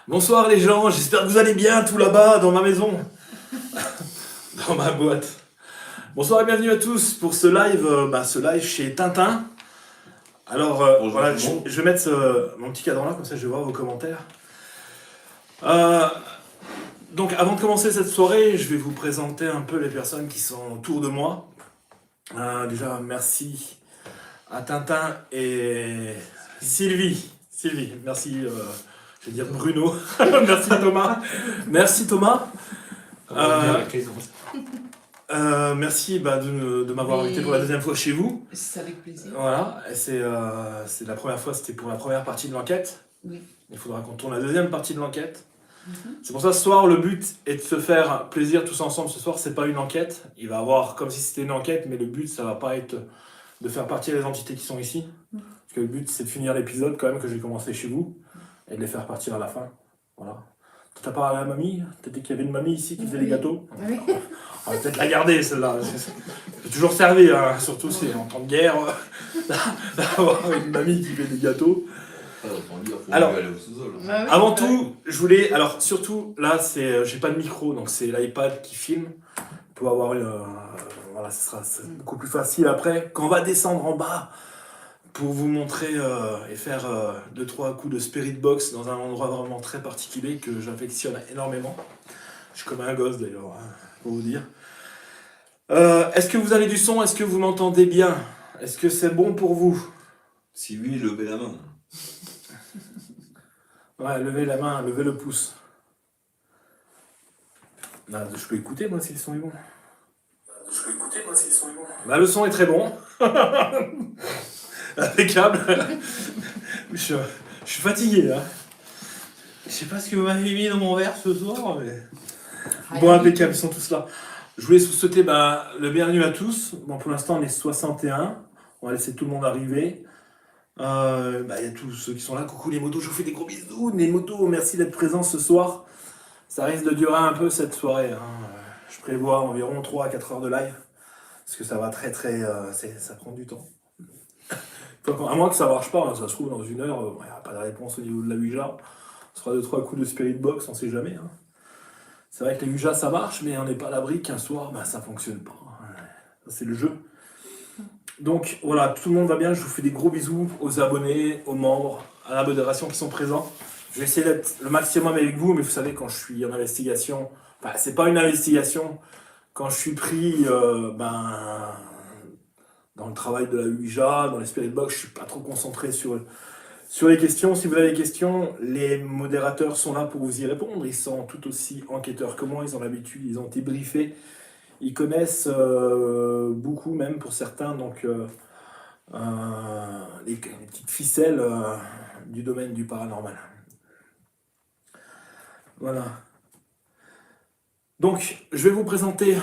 Bonsoir les gens, j'espère que vous allez bien tout là-bas dans ma maison, dans ma boîte. Bonsoir et bienvenue à tous pour ce live chez Tintin. Alors voilà, je vais mettre mon petit cadran là, comme ça je vais voir vos commentaires. Donc avant de commencer cette soirée, je vais vous présenter un peu les personnes qui sont autour de moi. Déjà merci à Tintin et Sylvie. Sylvie, merci, je vais dire Bruno. Merci Thomas. Merci Thomas. Merci de m'avoir invité pour la deuxième fois chez vous. C'est avec plaisir. Voilà, et c'est la première fois, c'était pour la première partie de l'enquête. Oui. Il faudra qu'on tourne la deuxième partie de l'enquête. C'est pour ça ce soir, le but est de se faire plaisir tous ensemble. Ce soir, c'est pas une enquête. Il va y avoir comme si c'était une enquête, mais le but, ça va pas être de faire partir les entités qui sont ici. Parce que le but, c'est de finir l'épisode quand même que j'ai commencé chez vous et de les faire partir à la fin. Voilà. T'as parlé à la mamie? T'as dit qu'il y avait une mamie ici qui faisait les gâteaux? Oui. On va peut-être la garder celle-là. C'est toujours servi, hein. Surtout si en temps de guerre, d'avoir une mamie qui fait des gâteaux. Alors, avant tout, je voulais, alors surtout là, j'ai pas de micro, donc c'est l'iPad qui filme. Pour avoir voilà, ce sera beaucoup plus facile après. Quand on va descendre en bas pour vous montrer et faire 2-3 coups de spirit box dans un endroit vraiment très particulier que j'affectionne énormément. Je suis comme un gosse d'ailleurs, hein, pour vous dire. Est-ce que vous avez du son? Est-ce que vous m'entendez bien? Est-ce que c'est bon pour vous? Si oui, levez la main. Ouais, levez la main, levez le pouce. Bah, je peux écouter moi si le son est bon. Bah, le son est très bon. Impeccable. Je suis fatigué là. Je sais pas ce que vous m'avez mis dans mon verre ce soir, mais. Bon, impeccable, ils sont tous là. Je voulais vous souhaiter le bienvenue à tous. Bon, pour l'instant, on est 61. On va laisser tout le monde arriver. Il y a tous ceux qui sont là. Coucou les motos, je vous fais des gros bisous. Les motos, merci d'être présents ce soir. Ça risque de durer un peu cette soirée. Hein. Je prévois environ 3 à 4 heures de live. Parce que ça va très. Ça prend du temps. À moins que ça marche pas, hein. Ça se trouve dans une heure, il n'y a pas de réponse au niveau de la Ouija. Ce sera 2-3 coups de spirit box, on sait jamais. Hein. C'est vrai que les Ouija ça marche, mais on n'est pas à l'abri qu'un soir ça fonctionne pas. Ça, c'est le jeu. Donc voilà, tout le monde va bien, je vous fais des gros bisous aux abonnés, aux membres, à la modération qui sont présents. Je vais essayer d'être le maximum avec vous, mais vous savez, quand je suis en investigation, c'est pas une investigation, quand je suis pris dans le travail de la Ouija, dans les spirit box, je suis pas trop concentré sur les questions. Si vous avez des questions, les modérateurs sont là pour vous y répondre. Ils sont tout aussi enquêteurs que moi, ils ont l'habitude, ils ont été briefés. Ils connaissent beaucoup même pour certains, donc les petites ficelles du domaine du paranormal. Voilà. Donc, je vais vous présenter...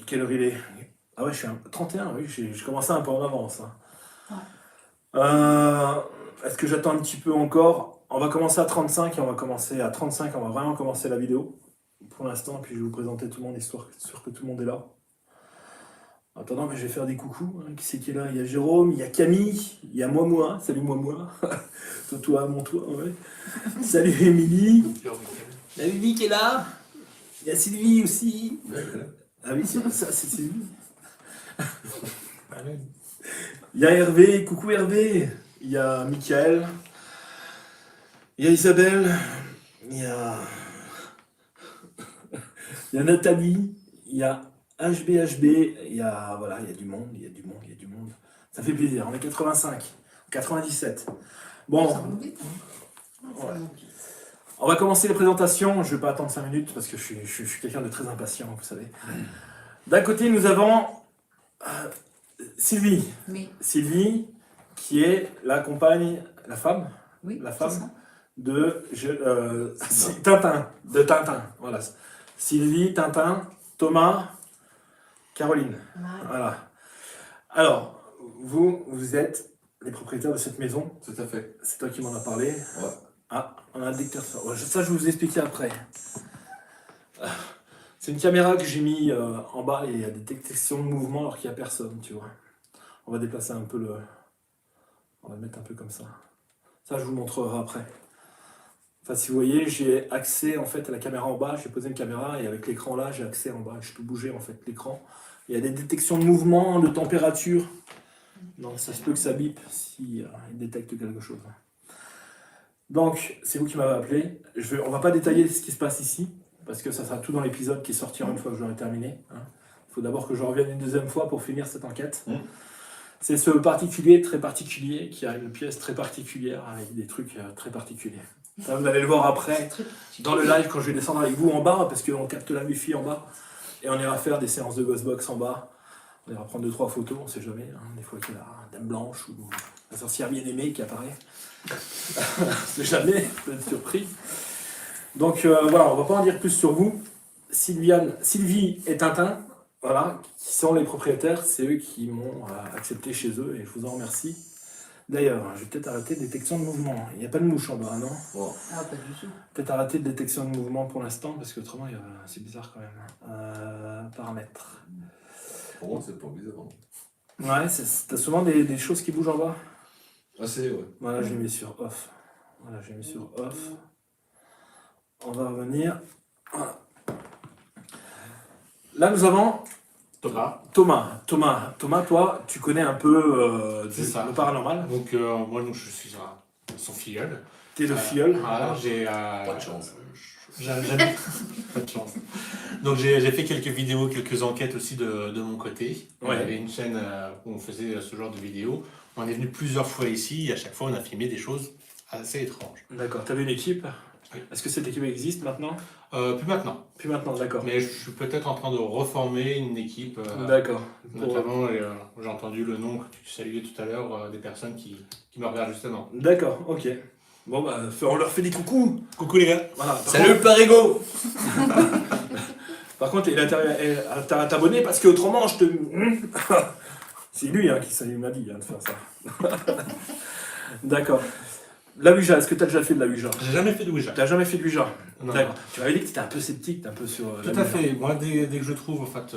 quelle heure il est? Ah ouais, je suis à 31, oui, j'ai commencé un peu en avance. Hein. Est-ce que j'attends un petit peu encore? On va commencer à 35 et on va commencer à 35, on va vraiment commencer la vidéo pour l'instant, puis je vais vous présenter tout le monde, histoire que tout le monde est là. Attendant, mais je vais faire des coucous. Hein. Qui c'est qui est là? Il y a Jérôme, il y a Camille, il y a moi. Salut moi. Toi, mon toi, ouais. Salut Émilie. Il y a Vivi qui est là. Il y a Sylvie aussi. Ah oui, c'est ça, c'est Sylvie. Il y a Hervé, coucou Hervé. Il y a Mickaël. Il y a Isabelle. Il y a Nathalie. Il y a HBHB. Il y a du monde. Ça fait plaisir. On est 85, 97. Bon. Ouais. On va commencer les présentations. Je ne vais pas attendre 5 minutes parce que je suis quelqu'un de très impatient, vous savez. D'un côté, nous avons Sylvie. Oui. Sylvie, qui est la compagne, la femme, oui, la femme de Tintin. De Tintin. Voilà. Sylvie, Tintin, Thomas, Caroline. Voilà. Alors, vous êtes les propriétaires de cette maison. Tout à fait. C'est toi qui m'en as parlé. Ouais. Ah, on a un détecteur. Ça, je vais vous expliquer après. C'est une caméra que j'ai mis en bas et il y a des détections de mouvement alors qu'il n'y a personne, tu vois. On va déplacer un peu on va le mettre un peu comme ça. Ça, je vous le montrerai après. Enfin, si vous voyez, j'ai accès en fait à la caméra en bas. J'ai posé une caméra et avec l'écran là, j'ai accès en bas. Je peux bouger en fait l'écran. Il y a des détections de mouvement, de température. Donc, ça se peut que ça bip si il détecte quelque chose. Donc, c'est vous qui m'avez appelé. On ne va pas détailler ce qui se passe ici, parce que ça sera tout dans l'épisode qui sortira une fois que j'aurai terminé. Il faut d'abord que je revienne une deuxième fois pour finir cette enquête. C'est ce particulier très particulier qui a une pièce très particulière avec des trucs très particuliers. Ça, vous allez le voir après dans le live quand je vais descendre avec vous en bas, parce qu'on capte la wifi en bas. Et on ira faire des séances de Ghostbox en bas. On ira prendre 2-3 photos, on sait jamais. Des fois qu'il y a la dame blanche ou la sorcière bien aimée qui apparaît. C'est jamais, vous êtes surpris. Donc voilà, on va pas en dire plus sur vous. Sylvie et Tintin, voilà, qui sont les propriétaires, c'est eux qui m'ont accepté chez eux et je vous en remercie. D'ailleurs, je vais peut-être arrêter de détection de mouvement. Il n'y a pas de mouche en bas, non? Wow. Ah, pas du tout. Peut-être arrêter de détection de mouvement pour l'instant, parce que autrement, c'est bizarre quand même. Paramètres. Pour moi, c'est pas bizarre. Ouais, t'as souvent des choses qui bougent en bas. Assez, ouais. Voilà, j'ai mis sur off. Voilà, j'ai mis sur off. On va revenir. Voilà. Là, nous avons Thomas. Thomas, toi, tu connais un peu C'est ça. le paranormal. Donc, moi, donc, je suis son filleul. T'es le filleul. Voilà, j'ai. Pas de chance. Pas de chance. Donc, j'ai fait quelques vidéos, quelques enquêtes aussi de mon côté. On Ouais. avait une chaîne où on faisait ce genre de vidéos. On est venu plusieurs fois ici et à chaque fois, on a filmé des choses assez étranges. D'accord, t'avais une équipe. Oui. Est-ce que cette équipe existe maintenant? Plus maintenant. Plus maintenant, d'accord. Mais je suis peut-être en train de reformer une équipe. D'accord. Notamment, j'ai entendu le nom que tu saluais tout à l'heure des personnes qui me regardent justement. D'accord, ok. Bon, bah, on leur fait des coucous. Coucou les gars. Voilà. Salut le Parigo. Par contre, il a intérêt à t'abonner parce qu'autrement, je te. C'est lui qui m'a dit de faire ça. D'accord. La Ouija, est-ce que tu as déjà fait de la Ouija? J'ai jamais fait de Ouija. Tu n'as jamais fait de Ouija? Non. D'accord. Tu m'avais dit que tu étais un peu sceptique, un peu sur Tout la à Ouija. fait. Moi, dès que je trouve, en fait,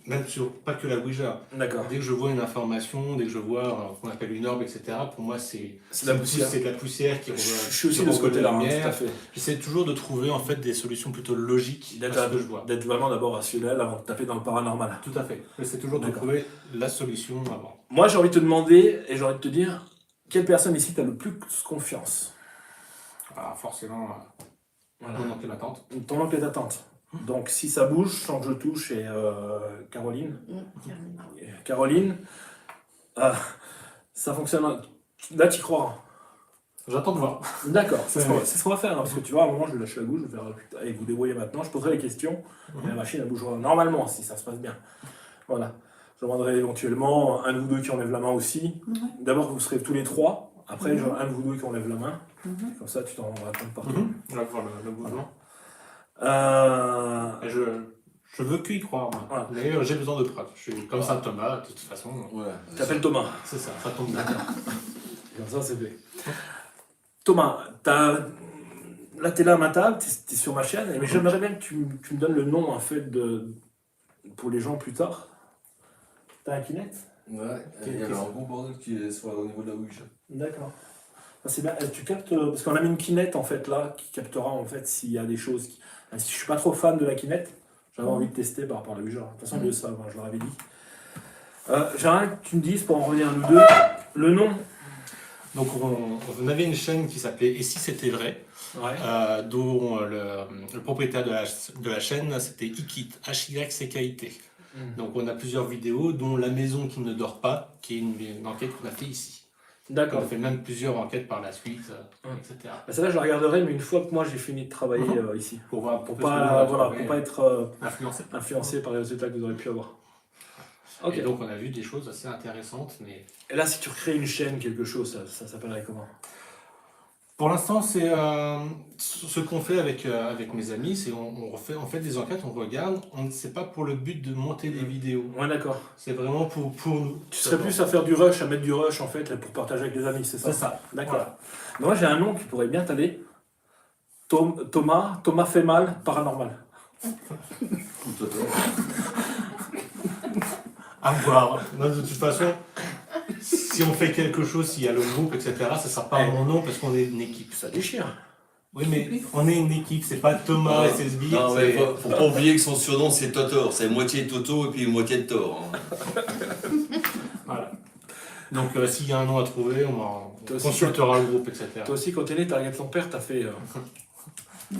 même sur pas que la Ouija, D'accord. dès que je vois une information, dès que je vois ce qu'on appelle une orbe, etc., pour moi, c'est C'est de la poussière. C'est de la poussière qui Je suis aussi qui de ce renvoie côté-là, la tout lumière. à fait. J'essaie toujours de trouver en fait des solutions plutôt logiques à ce que je vois. D'être vraiment d'abord rationnel avant de taper dans le paranormal. Tout à fait. J'essaie toujours de D'accord. trouver la solution avant. Moi, j'ai envie de te demander, et j'ai envie de te dire, quelle personne ici t'as le plus confiance? Alors, forcément, Voilà. mon oncle et ma tante. Ton oncle est d'attente. Donc, si ça bouge, sans que je touche, et Caroline. Caroline, ça fonctionne. Là, tu crois. J'attends de voir. D'accord, c'est Ouais. ce qu'on va faire. Parce que tu vois, à un moment, je vais lâcher la goutte, je vais faire allez, vous débrouillez maintenant. Je poserai les questions. Et la machine, elle bougera normalement, si ça se passe bien. Voilà. Je demanderai éventuellement un de vous deux qui enlève la main aussi. D'abord, vous serez tous les trois. Après, un de vous deux qui enlève la main. Comme ça, tu t'en rendras compte partout. On va voir le mouvement. Euh, Et je veux qu'il y croire, moi. Voilà. Mais j'ai besoin de preuves. Je suis comme Saint Thomas, de toute façon. Ouais. T'appelles Thomas. C'est ça, ça tombe bien. Comme ça, c'est fait. Thomas, là, t'es là à ma table, t'es sur ma chaîne, mais j'aimerais bien que tu me donnes le nom, en fait, pour les gens plus tard. T'as un Kinect? Ouais, il y avait un gros bordel qui est au niveau de la Ouija. D'accord. Ah, c'est bien. Tu captes, parce qu'on a mis une Kinect, en fait, là, qui captera, en fait, s'il y a des choses... Même si je suis pas trop fan de la Kinect, j'avais envie de tester par rapport à la Ouija. De toute façon, ils le savent, je leur avais dit. J'aimerais que tu me dises, pour en revenir à nous deux, le nom. Donc on avait une chaîne qui s'appelait Et si c'était vrai, Ouais. dont le propriétaire de la chaîne c'était Ikit, H-Y-C-K-I-T. Donc on a plusieurs vidéos, dont La maison qui ne dort pas, qui est une enquête qu'on a fait ici. On D'accord. a fait même plusieurs enquêtes par la suite, etc. Bah, celle-là, je la regarderai, mais une fois que moi j'ai fini de travailler ici. Pour voir, Pour pas être influencé. influencé par les résultats que vous aurez pu avoir. Ok. Et donc on a vu des choses assez intéressantes, mais Et là, si tu recrées une chaîne, quelque chose, ça s'appellerait comment? pour l'instant, c'est ce qu'on fait avec mes amis, c'est on fait des enquêtes, on regarde, c'est pas pour le but de monter des vidéos, Ouais, d'accord. c'est vraiment pour nous. Tu serais plus à faire du rush, à mettre du rush en fait, pour partager avec les amis, c'est ça? C'est ça. D'accord. Voilà. Moi, j'ai un nom qui pourrait bien t'aller. Thomas fait mal, paranormal. Tout à fait. À voir. Non, de toute façon, si on fait quelque chose, s'il y a le groupe, etc., ce sera pas mon nom parce qu'on est une équipe. Ça déchire. Oui, mais on est une équipe, c'est pas Thomas et ses sbires. Non, mais faut pas oublier que son surnom c'est Totor, c'est moitié Toto et puis moitié de Thor. Hein. Voilà. Donc s'il y a un nom à trouver, on Toi aussi, consultera le groupe, etc. Toi aussi, quand t'es né, t'as regardé ton père, t'as fait. Tu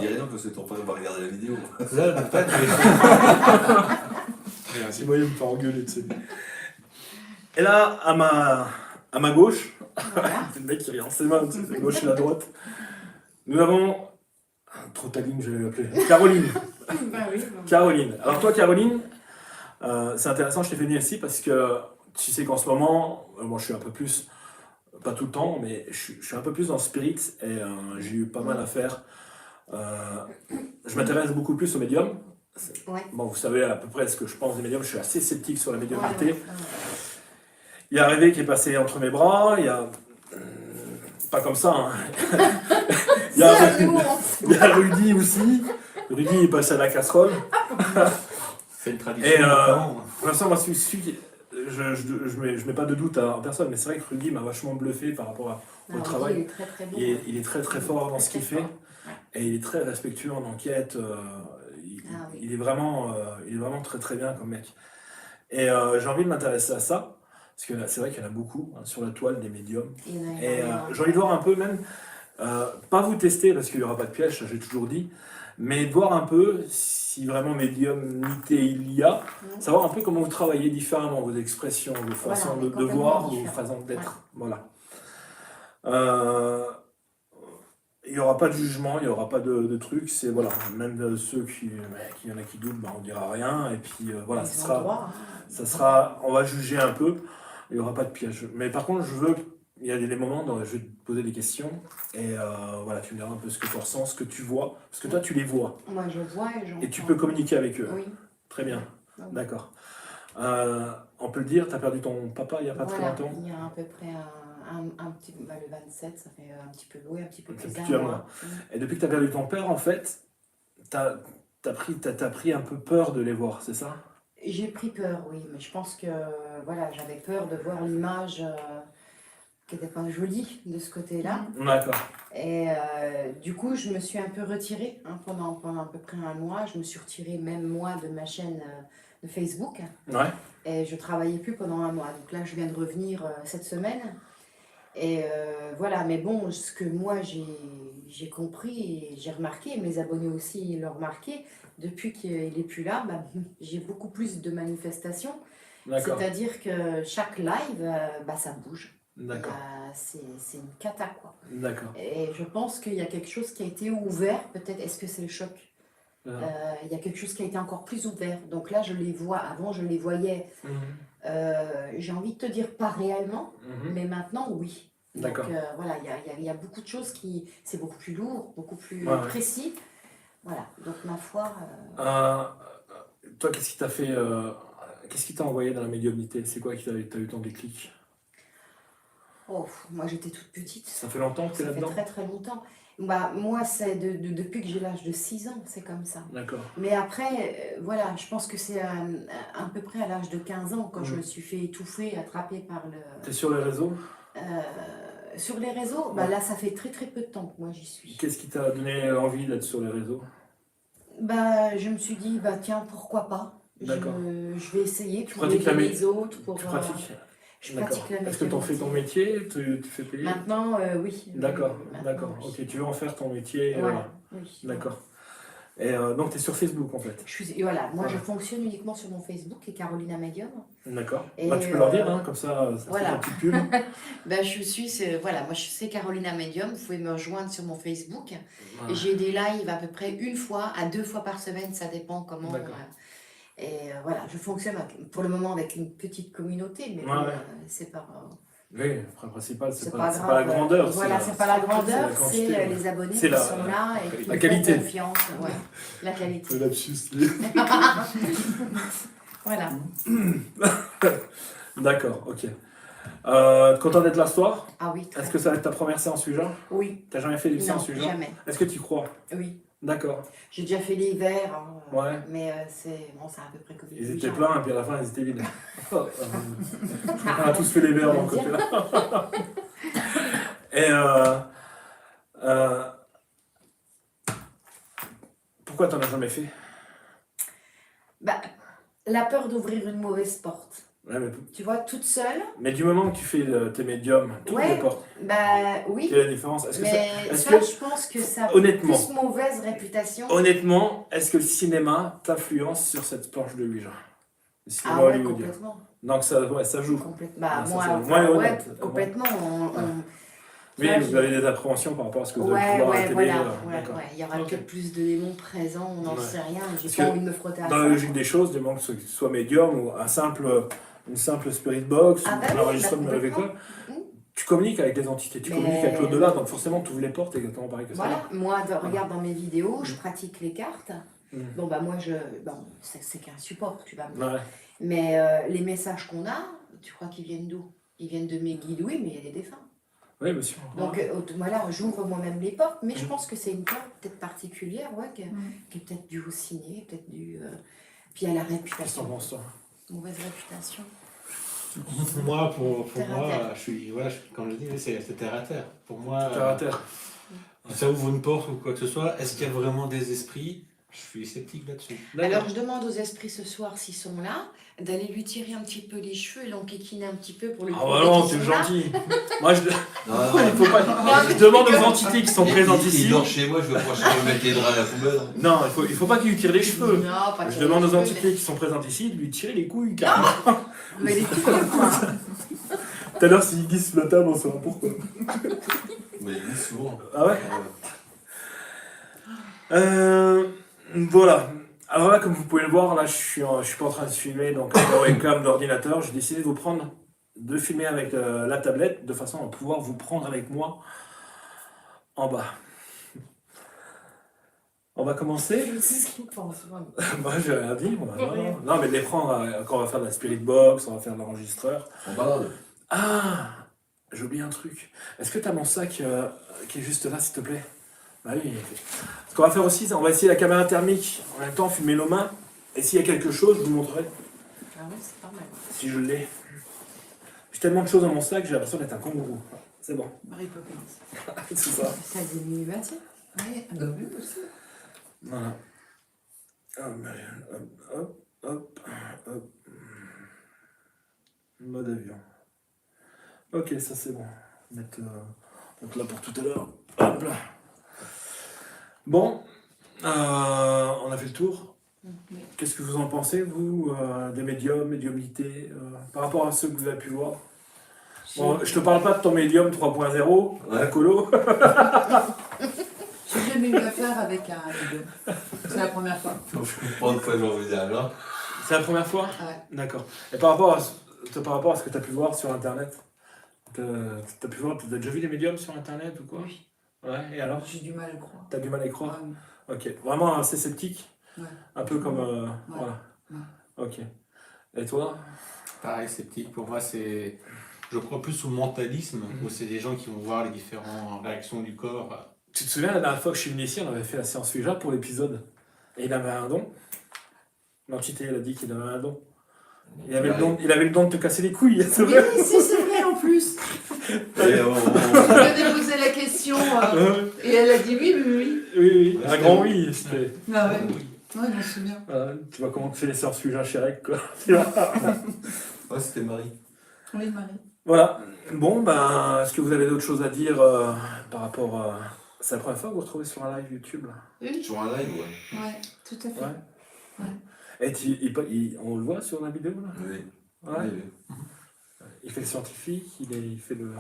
dis rien parce que ton père va regarder la vidéo. Là, peut-être, C'est moyen de me faire engueuler, tu sais. Et là, à ma gauche, c'est le mec qui regarde ses mains, tu sais, la gauche et la droite, nous avons. Trop ta ligne, je vais l'appeler. Caroline. Bah oui. Caroline. Alors, toi, Caroline, c'est intéressant, je t'ai fait venir ici parce que tu sais qu'en ce moment, moi je suis un peu plus, pas tout le temps, mais je suis un peu plus dans le spirit et j'ai eu pas mal à faire. Je m'intéresse beaucoup plus aux médiums. Ouais. Bon, vous savez à peu près ce que je pense des médiums, je suis assez sceptique sur la médiumnité. Ouais. Il y a Rêvé qui est passé entre mes bras, il y a. Pas comme ça, hein. il, y a, il y a Rudy aussi. Rudy est passé à la casserole. c'est une tradition. Et maintenant. pour l'instant, moi, celui qui. Je mets pas de doute en personne, mais c'est vrai que Rudy m'a vachement bluffé par rapport au travail. Il est très très bon. Il est très très fort dans ce qu'il fait. fort. Et il est très respectueux en enquête. Oui. Il est vraiment très très bien comme mec. Et j'ai envie de m'intéresser à ça. Parce que c'est vrai qu'il y en a beaucoup sur la toile des médiums. Et j'ai envie de voir un peu même, pas vous tester parce qu'il n'y aura pas de piège, ça j'ai toujours dit, mais de voir un peu si vraiment médiumnité il y a, savoir un peu comment vous travaillez différemment, vos expressions, vos façons de voir, vos façons d'être. Voilà. Il n'y aura pas de jugement, il n'y aura pas de trucs, c'est voilà, même ceux qui y en a qui doutent, on ne dira rien, et puis voilà, ça sera, on va juger un peu. Il n'y aura pas de piège. Mais par contre, il y a des moments où je vais te poser des questions et voilà, tu me diras un peu ce que tu ressens, ce que tu vois. Parce que toi, tu les vois. Moi, je vois et j'entends. Et tu peux communiquer avec eux. Oui. Très bien. Oui. D'accord. On peut le dire, tu as perdu ton papa il n'y a pas très longtemps. Il y a à peu près un petit... le 27, ça fait un petit peu lourd, un petit peu plus d'un mois. Et depuis que tu as perdu ton père, en fait, t'as pris un peu peur de les voir, c'est ça? J'ai pris peur, oui, mais je pense que voilà, j'avais peur de voir l'image qui n'était pas jolie de ce côté-là. D'accord. Et du coup, je me suis un peu retirée pendant à peu près un mois. Je me suis retirée même moi de ma chaîne de Facebook. Ouais. Et je travaillais plus pendant un mois. Donc là, je viens de revenir cette semaine. Et voilà, mais bon, ce que moi j'ai compris et j'ai remarqué, et mes abonnés aussi l'ont remarqué, depuis qu'il n'est plus là, j'ai beaucoup plus de manifestations. C'est-à-dire que chaque live, ça bouge. D'accord. C'est une cata, quoi. D'accord. Et je pense qu'il y a quelque chose qui a été ouvert, peut-être, est-ce que c'est le choc? Il y a quelque chose qui a été encore plus ouvert. Donc là, je les vois, avant je les voyais, j'ai envie de te dire pas réellement, mais maintenant, oui. D'accord. Donc voilà, il y a beaucoup de choses c'est beaucoup plus lourd, beaucoup plus précis. Voilà, donc ma foi... toi, qu'est-ce qui t'a fait... qu'est-ce qui t'a envoyé dans la médiumnité? C'est quoi qui t'a eu ton déclic? Oh, moi j'étais toute petite. Ça fait longtemps que tu es là-dedans? Ça fait très très longtemps. Moi, c'est depuis que j'ai l'âge de 6 ans, c'est comme ça. D'accord. Mais après, voilà, je pense que c'est à peu près à l'âge de 15 ans, quand je me suis fait étouffer, attraper par le... T'es sur les réseaux? Sur les réseaux, là, ça fait très très peu de temps que moi j'y suis. Qu'est-ce qui t'a donné envie d'être sur les réseaux? Je me suis dit, tiens, pourquoi pas? D'accord. Je vais essayer Tu pour pratiques aider les autres. Tu pratiques? Je pratique la médiumnité. Est-ce que tu en fais ton métier? Tu fais payer? Maintenant, oui. D'accord, Maintenant, d'accord. oui. Ok, tu veux en faire ton métier. Voilà. Oui. D'accord. Et donc, tu es sur Facebook, en fait? Moi, je fonctionne uniquement sur mon Facebook, et Carolina Medium. D'accord. Tu peux leur dire, comme ça voilà. fait une petite pub. Moi, je suis Carolina Medium. Vous pouvez me rejoindre sur mon Facebook. Voilà. J'ai des lives à peu près 1 fois à 2 fois par semaine, ça dépend comment. Et voilà, je fonctionne pour le moment avec une petite communauté, mais c'est pas... Oui, le principal, c'est pas la grandeur. Voilà, c'est pas la grandeur, c'est les abonnés qui sont là et qui la qualité. font confiance. Ouais, la qualité. Le lapsus. Voilà. D'accord, ok. Content d'être là ce soir? Ah oui. Est-ce que ça va être ta première séance suivant? Oui. T'as jamais fait de séance suivant? Jamais. Est-ce que tu crois? Oui. D'accord. J'ai déjà fait l'hiver, hein, Ouais. mais c'est bon, c'est à peu près comme les Ils étaient Ouija. pleins et puis à la fin ils étaient vides. On a tous fait les verres dans le côté là. Et pourquoi t'en as jamais fait? Bah, la peur d'ouvrir une mauvaise porte. Ouais, Tu vois, toute seule, mais du moment que tu fais tes médiums, toutes Ouais. les portes, bah oui, quelle est la différence? Est-ce que mais est-ce ça, que- je pense que ça a honnêtement, plus mauvaise réputation. honnêtement, est-ce que le cinéma t'influence sur cette planche de Ouija? Le cinéma Ah ouais, hollywoodien. complètement. Donc ça joue. Bah, Ah, ça, moi, c'est enfin, moins ouais, honnête. complètement. Oui, Là, vous avez des appréhensions par rapport à ce que vous avez pu Ouais, voir à la ouais, télé. voilà. Ouais, D'accord. ouais. Il y aura Ok. peut-être plus de démons présents, on n'en Ouais. sait rien. J'ai Parce pas que envie de me frotter à Dans ça. la logique des choses, du moment que ce soit médium ou une simple spirit box Ah ou bah un oui, enregistrement bah avec quoi, complètement. tu communiques avec des entités, tu Mais- communiques avec l'au-delà, donc forcément tu ouvres les portes exactement pareil que ça. Voilà, moi, regarde dans mes vidéos, je pratique les cartes. Mm. Bon, bah moi, bon, c'est qu'un support, tu vas me dire. Ouais. Mais les messages qu'on a, tu crois qu'ils viennent d'où? Ils viennent de mes guides, oui, mais il y a des défunts. Oui, monsieur. Donc voilà, j'ouvre moi-même les portes, mais je pense que c'est une porte peut-être particulière, ouais, qui est peut-être due au ciné, peut-être due... Puis à la Qu'est-ce que t'en réputation, penses, toi? mauvaise réputation. Moi, pour Terre à moi, terre. comme je dis, c'est terre à terre. Pour moi, Terre à terre. ça ouvre une porte ou quoi que ce soit. Est-ce qu'il y a vraiment des esprits? Je suis sceptique là-dessus. Alors je demande aux esprits ce soir, s'ils sont là, d'aller lui tirer un petit peu les cheveux et l'enquiquiner un petit peu pour lui Ah prouver bah non, qu'ils t'es sont là. gentil. Moi, Non, il faut pas... je demande aux entités qui sont présentes il ici. dort chez moi, je vais franchement mettre les draps à la poubelle. Non, il faut pas qu'il lui tire les cheveux. Non, pas Je tirer demande les aux cheveux, entités qui sont présentes ici de lui tirer les couilles carrément. mais les couilles, quoi. Tout à l'heure, s'il glisse sous la table, on saura pourquoi. Mais il dit souvent. Ah ouais? Voilà. Alors là, comme vous pouvez le voir, là, je suis pas en train de filmer donc avec la webcam d'ordinateur. J'ai décidé de filmer avec la tablette de façon à pouvoir vous prendre avec moi en bas. On va commencer. Je sais ce qu'ils pensent. vraiment. Moi, j'ai rien dit. Moi. Pour rien. Non, mais de les prendre quand on va faire de la spirit box, on va faire de l'enregistreur. En balade. Ah, j'ai oublié un truc. Est-ce que tu as mon sac qui est juste là, s'il te plaît? Bah oui. Ce qu'on va faire aussi, c'est on va essayer la caméra thermique. En même temps, filmer nos mains. Et s'il y a quelque chose, je vous montrerai. Ah ouais, c'est pas mal. Si je l'ai. J'ai tellement de choses dans mon sac, j'ai l'impression d'être un kangourou. C'est bon. Mary Poppins. C'est ça. Ça des mini-bâtis. Oui, bah oui, aussi. Voilà. Hop, hop, hop. Mode avion. Ok, ça c'est bon. Mettre là pour tout à l'heure. Hop là. Bon, on a fait le tour. Oui. Qu'est-ce que vous en pensez, vous, des médiums, médiumnité, par rapport à ceux que vous avez pu voir? Bon, je te parle pas de ton médium 3.0, la Ouais. colo. J'ai jamais eu affaire avec un médium. C'est la première fois. Je comprends de quoi j'envisage. Hein. C'est la première fois? Ouais. D'accord. Et par rapport à ce que tu as pu voir sur Internet, t'as déjà vu des médiums sur Internet ou quoi? Oui. Ouais, et alors? J'ai du mal à le croire. T'as du mal à y croire? Ouais. Ok. Vraiment assez sceptique? Ouais. Un peu comme... Voilà. Ouais. Ok. Et toi? Pareil, sceptique. Pour moi, c'est. Je crois plus au mentalisme, où c'est des gens qui vont voir les différentes réactions du corps. Tu te souviens, la dernière fois que je suis venu ici, on avait fait la séance Ouija pour l'épisode. Et il avait un don. L'entité, elle a dit qu'il avait un don. Il avait le don de te casser les couilles, c'est Oui, vrai? si, c'est vrai en plus. Et Je lui ai posé la question et elle a dit oui, oui, oui. Oui, un grand oui. C'était... Ah ouais. Ouais, je me souviens. Tu vois comment tu fais les séances Ouija chez Rec, quoi. Tu vois. Ouais, c'était Marie. Oui, Marie. Voilà. Bon, ben, est-ce que vous avez d'autres choses à dire par rapport à... C'est la première fois que vous vous retrouvez sur un live YouTube, là? Oui. Sur un live, ouais. Ouais, tout à fait. Ouais. Et on le voit sur la vidéo, là? Oui. Ouais. Oui. Il fait le scientifique, il fait le...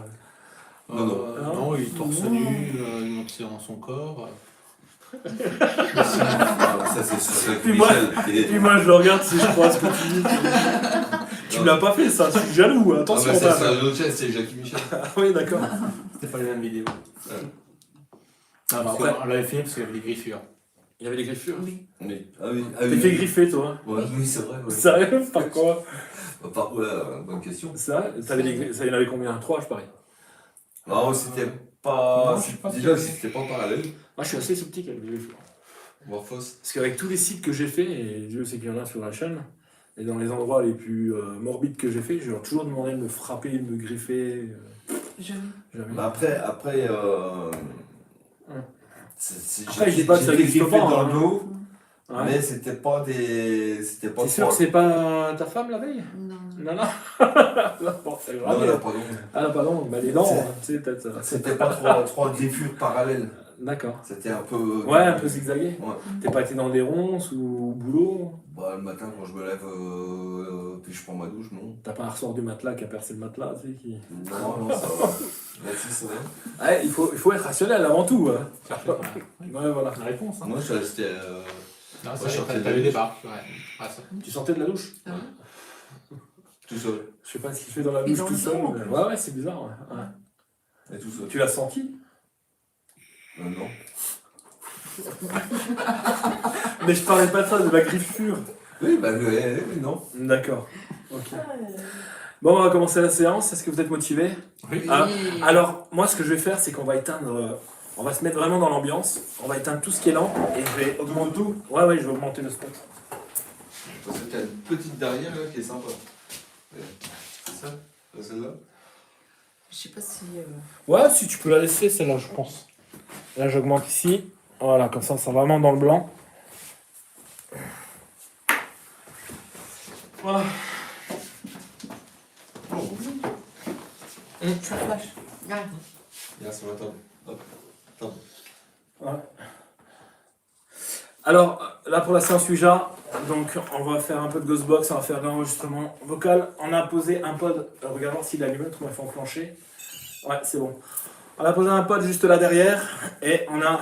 Non, non. Non, il est torse Non. nu, il monte dans son corps. Ah, ça, c'est sûr. C'est Puis moi- Michel. Et puis moi, je le regarde si je crois ce que tu dis. Tu me l'as pas fait, ça, je suis jaloux, Ah, attention. bah, ça, Dave. c'est un autre chaîne, c'est Jackie Michel. Ah oui, d'accord. C'était pas les mêmes vidéos. Ouais. Non, parce Après- qu'on l'avait filmé parce qu'il y avait des griffures. Il y avait des griffures. Oui. Oui. Ah oui. Ah, T'es oui. fait griffer, toi. Ouais, oui, c'est vrai. Ouais. Sérieux? Par quoi? Par ouais, bonne question. Ça, ça y en avait combien? 3, je parie. Non, c'était pas. Non, je suis pas Déjà, sûr. c'était pas en parallèle. Moi, je suis assez sceptique avec les griffures. Morphos. Parce qu'avec tous les sites que j'ai fait, et Dieu sait qu'il y en a sur la chaîne, et dans les endroits les plus morbides que j'ai fait, je leur ai toujours demandé de me frapper, de me griffer. Jamais. Jamais. Bah après, Après, je dis pas que ça j'ai fait n'existe griffer pas, dans hein. le dos, Ouais. mais c'était pas des. C'était pas T'es sûr que c'est pas ta femme la veille? Non. Non, non. Non, bon, c'est Non, grave. non, pardon. Ah, non, pardon, bah les dents, C'est- tu sais, peut-être. C'était pas trois griffures parallèles. D'accord. C'était un peu. Ouais, un peu zigzagué. Ouais. T'es pas été dans des ronces ou au boulot? Bah, le matin, quand je me lève, puis je prends ma douche, non. T'as pas un ressort du matelas qui a percé le matelas, tu sais, qui... Non, ça va. Là-dessus, ça va. Ouais, il faut être rationnel avant tout. Hein. Ouais, voilà la réponse. Hein. Moi, je suis resté. Non, Ouais, c'est je vrai, sortais de t'avais la des douche. barres. Ouais. Ah, ça. Tu sortais de la douche? Ah Tout seul. Je sais pas ce qu'il fait dans la Et douche dans tout le seul. dos, en mais- plus. Ouais, c'est bizarre. Ouais. Et tout seul. Tu l'as senti? Non. Mais je parlais pas de ça, de ma griffure. Oui, bah, oui, non. D'accord. Ok. Bon, on va commencer la séance. Est-ce que vous êtes motivés? Oui. Ah, alors, moi, ce que je vais faire, c'est qu'on va éteindre. On va se mettre vraiment dans l'ambiance. On va éteindre tout ce qui est lent et je vais augmenter tout. Ouais, ouais, je vais augmenter le spot. Parce que t'as une petite derrière là qui est sympa. C'est ça? C'est celle-là? Je sais pas si. Ouais, si tu peux la laisser, celle-là, je pense. Là, j'augmente ici. Voilà, comme ça, on sera vraiment dans le blanc. Voilà. Ça flash. Ouais. Viens sur la table. Hop. Table. Ouais. Alors, là, pour la séance UJA, donc, on va faire un peu de Ghostbox, on va faire de l'enregistrement vocal. On a posé un pod, regarde voir s'il allume, autrement il faut enclencher. Ouais, c'est bon. On a posé un pod juste là derrière, et on a